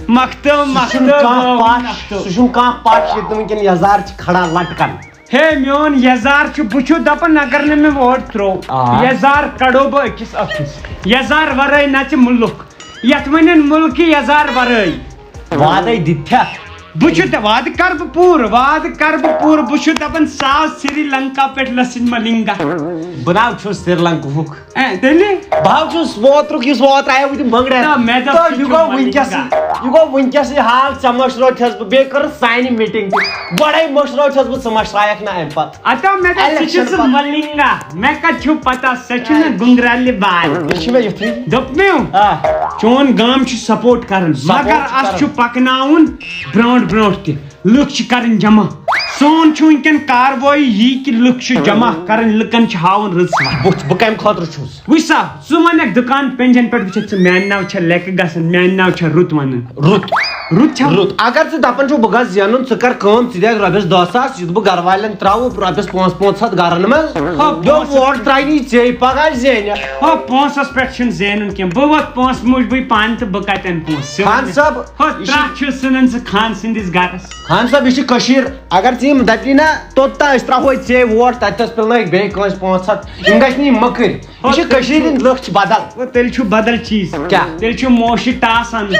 مختوٗ سُہ چھُنہٕ کانٛہہ پش ییٚتہِ وٕنکیٚن یزار چھِ کھڑا لٹکن ہے میون یزار چھُ بہٕ چھُس دپان اگر نہٕ مےٚ ووٹ تروو یزار کڑو بہٕ أکِس أکِس یزار ورٲے نژِ مُلک یتھ ونن مُلکہِ یزار ورٲے وعدے دِتھا بچھو واد کر پور بچھو دپن ساو سری لنکا پہ لسن ملنگا بناو چھُس سری لنکا تیلی بہو چھُس ووترُک یُس اوترٕ آیو بنگڑے یہ گوٚو ونکیٚسٕے حال ژےٚ مشرٲوتھس بہٕ بیٚیہِ کٔر سانہِ میٖٹِنگ تہِ گۄڈے مشرٲوتھس بہٕ ژٕ مشرایکھ نہٕ امہِ پتہٕ اتو میں سہ ملنگا میں کتھ پتہ سہ گنگرالہِ بال یہ چھُ مےٚ یُتھُے دوٚپ مےٚ چون گام چھُ سپورٹ کران مگر اس چھُ پکناوُن برونٛٹھ برونٛٹھ تہِ لُکھ چھِ کران جمع سون چھُ ونکیٚن کاروٲیی یی کہ لُکھ چھِ جمع کران لُکن چھِ ہاوُن رٕژ بہٕ کمہِ خٲطرٕ چھُس وٕچھ سا ژٕ ونکھ دُکان پنجن پٮ۪ٹھ وٕچھکھ ژٕ میانہِ ناو چھےٚ لیکہٕ گژھان میانہِ ناو چھےٚ رُت ونان رُت چھا رُت اگر ژٕ دپان چھُ بہٕ گژھٕ زینُن ژٕ کر کٲم ژٕ دِکھ رۄپیس 10,000 یُتھ بہٕ گرٕ والٮ۪ن تراوٕ رۄپیس 500 گرن منٛز ووٹ ترٛاونی ژےٚ پگاہ زینہِ ہو پونٛسس پٮ۪ٹھ چھُنہٕ زینُن کینٛہہ بہٕ ووت پونٛسہٕ موٗجوٗبٕے پانہٕ تہٕ بہٕ کتٮ۪ن پونٛسہٕ خان صٲب ترٛٹھ چھُ ژھٕنان ژٕ خان سٕنٛدِس گرس خان صٲب یہ چھِ کٔشیٖر اگر ژٕ یِم دپی نا توٚتام أسۍ تراوہوے ژےٚ ووٹ تتٮ۪س پِلنٲیِکھ بیٚیہِ کٲنٛسہِ 500 یِم گژھِ نہٕ یِم مٔکٕرۍ یہِ چھِ کٔشیٖرِ ہٕنٛدۍ لُکھ چھِ بدل تیٚلہِ چھُ بدل چیٖز کیٛاہ تیٚلہِ چھُ موشہِ ٹاس اَنُن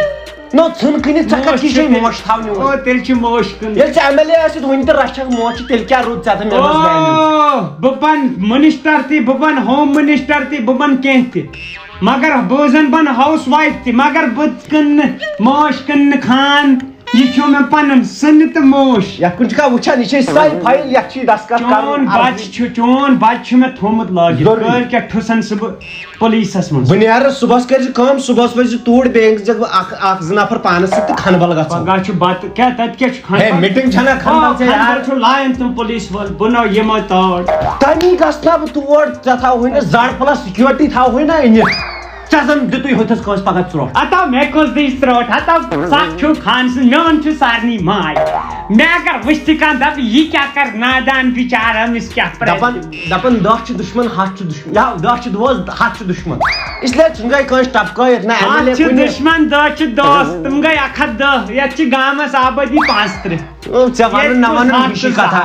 نو ژھٕن کٕنِتھ ژےٚ کتھ چھے موش تھاونہِ وۄنۍ تیٚلہِ چھُ موش کٕنُن ییٚلہِ ژٕ MLA ٲسِتھ وُنہِ تہِ رچھکھ موچہِ تیٚلہِ کیٛاہ روٗد ژےٚ تہٕ مےٚ منٛز ویلیوٗ بہٕ بن منسٹر تہِ بہٕ بن ہوم منسٹر تہِ بہٕ بن کینٛہہ تہِ مگر بہٕ زن بن ہاوُس وایف تہِ مگر بہٕ کٕنہٕ نہٕ موش کٕنہٕ نہٕ خان یہ چھُ مےٚ پنُن سٕنہٕ تہٕ موش یتھ کُن چھُکھا وٕچھان یہِ چھے سانہِ فایل یتھ چھُے دستخط چون بچہِ چھُ مےٚ تھوٚومُت لٲگِتھ کٲلکٮ۪تھ ٹھُسن سُہ بہٕ پُلیٖسس منٛز بہٕ نیرٕ صُبحس کٔرۍ زِ کٲم صُبحس ؤسۍ زِ توٗرۍ بیٚیہِ دِکھ بہٕ اکھ زٕ نفر پانس سۭتۍ تہٕ کھنبل گژھو پگاہ چھُ بتہٕ کیٛاہ تتہِ کیٛاہ چھُ کھنبل میٖٹِنگ چھنا کھنبل ژےٚ یاد چھُ لایان تِم پُلیٖس وٲلۍ بہٕ نو یِمو تور تمی گژھٕ نا بہٕ تور ژےٚ تھاوہوے نہٕ زڈ پلس سِکیورٹی تھاوہوے نا أنِتھ ژےٚ زن دِتُے ہُتھس کٲنٛسہِ پگاہ ژرٛوٹھ اتو مےٚ کُس دِژ ژرٛوٹھ اتو سکھ چھُ خان سٕنٛز میون چھُ سارنٕے ماے مےٚ اگر وٕچھتہِ کانٛہہ دپہِ یہِ کیٛاہ کر نادان بِچارٕ أمِس کیٛاہ دپان 10 چھِ دُشمن 100 چھِ دُشمن یا 10 چھِ دوس 100 چھِ دُشمن اسلیے ژھٕن گٔے کٲنٛسہِ ٹپکٲیِتھ نہ اکھ چھِ دُشمن 10 چھِ دوس تِم گٔے 110 یتھ چھِ گامس آبٲدی 35 ژےٚ ونُن نہ ونُن ہِشی کتھا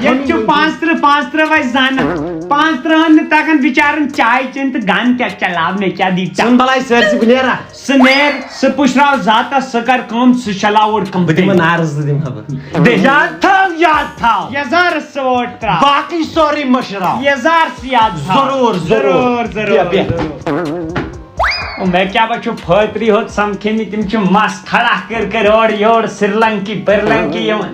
ییٚتہِ چھُ 35 وَسہِ زنہٕ 35 نہٕ تگان بِچارن چاے چیٚنۍ تہٕ گن کیٛاہ چلاو مےٚ کیٛاہ دی ژٕن بلاے سٲرسٕے بہٕ نیرا سُہ نیر سُہ پُشراو ذاتس سُہ کر کٲم سُہ چلاو اوڑ بہٕ دِمہٕ نارٕ زٕ دِمہٕ بہٕ یاد تھاو یزار سُہ ووٹ تراو باقٕے سورُے مٔشراو یزار سُہ یاد ضروٗر مےٚ کیٛاہ بہٕ چھُ فٲطری ہوت سمکھیمٕتۍ تِم چھِ مس کھڑا کٔر اورٕ یورٕ سری لنکی برلنکی یِوان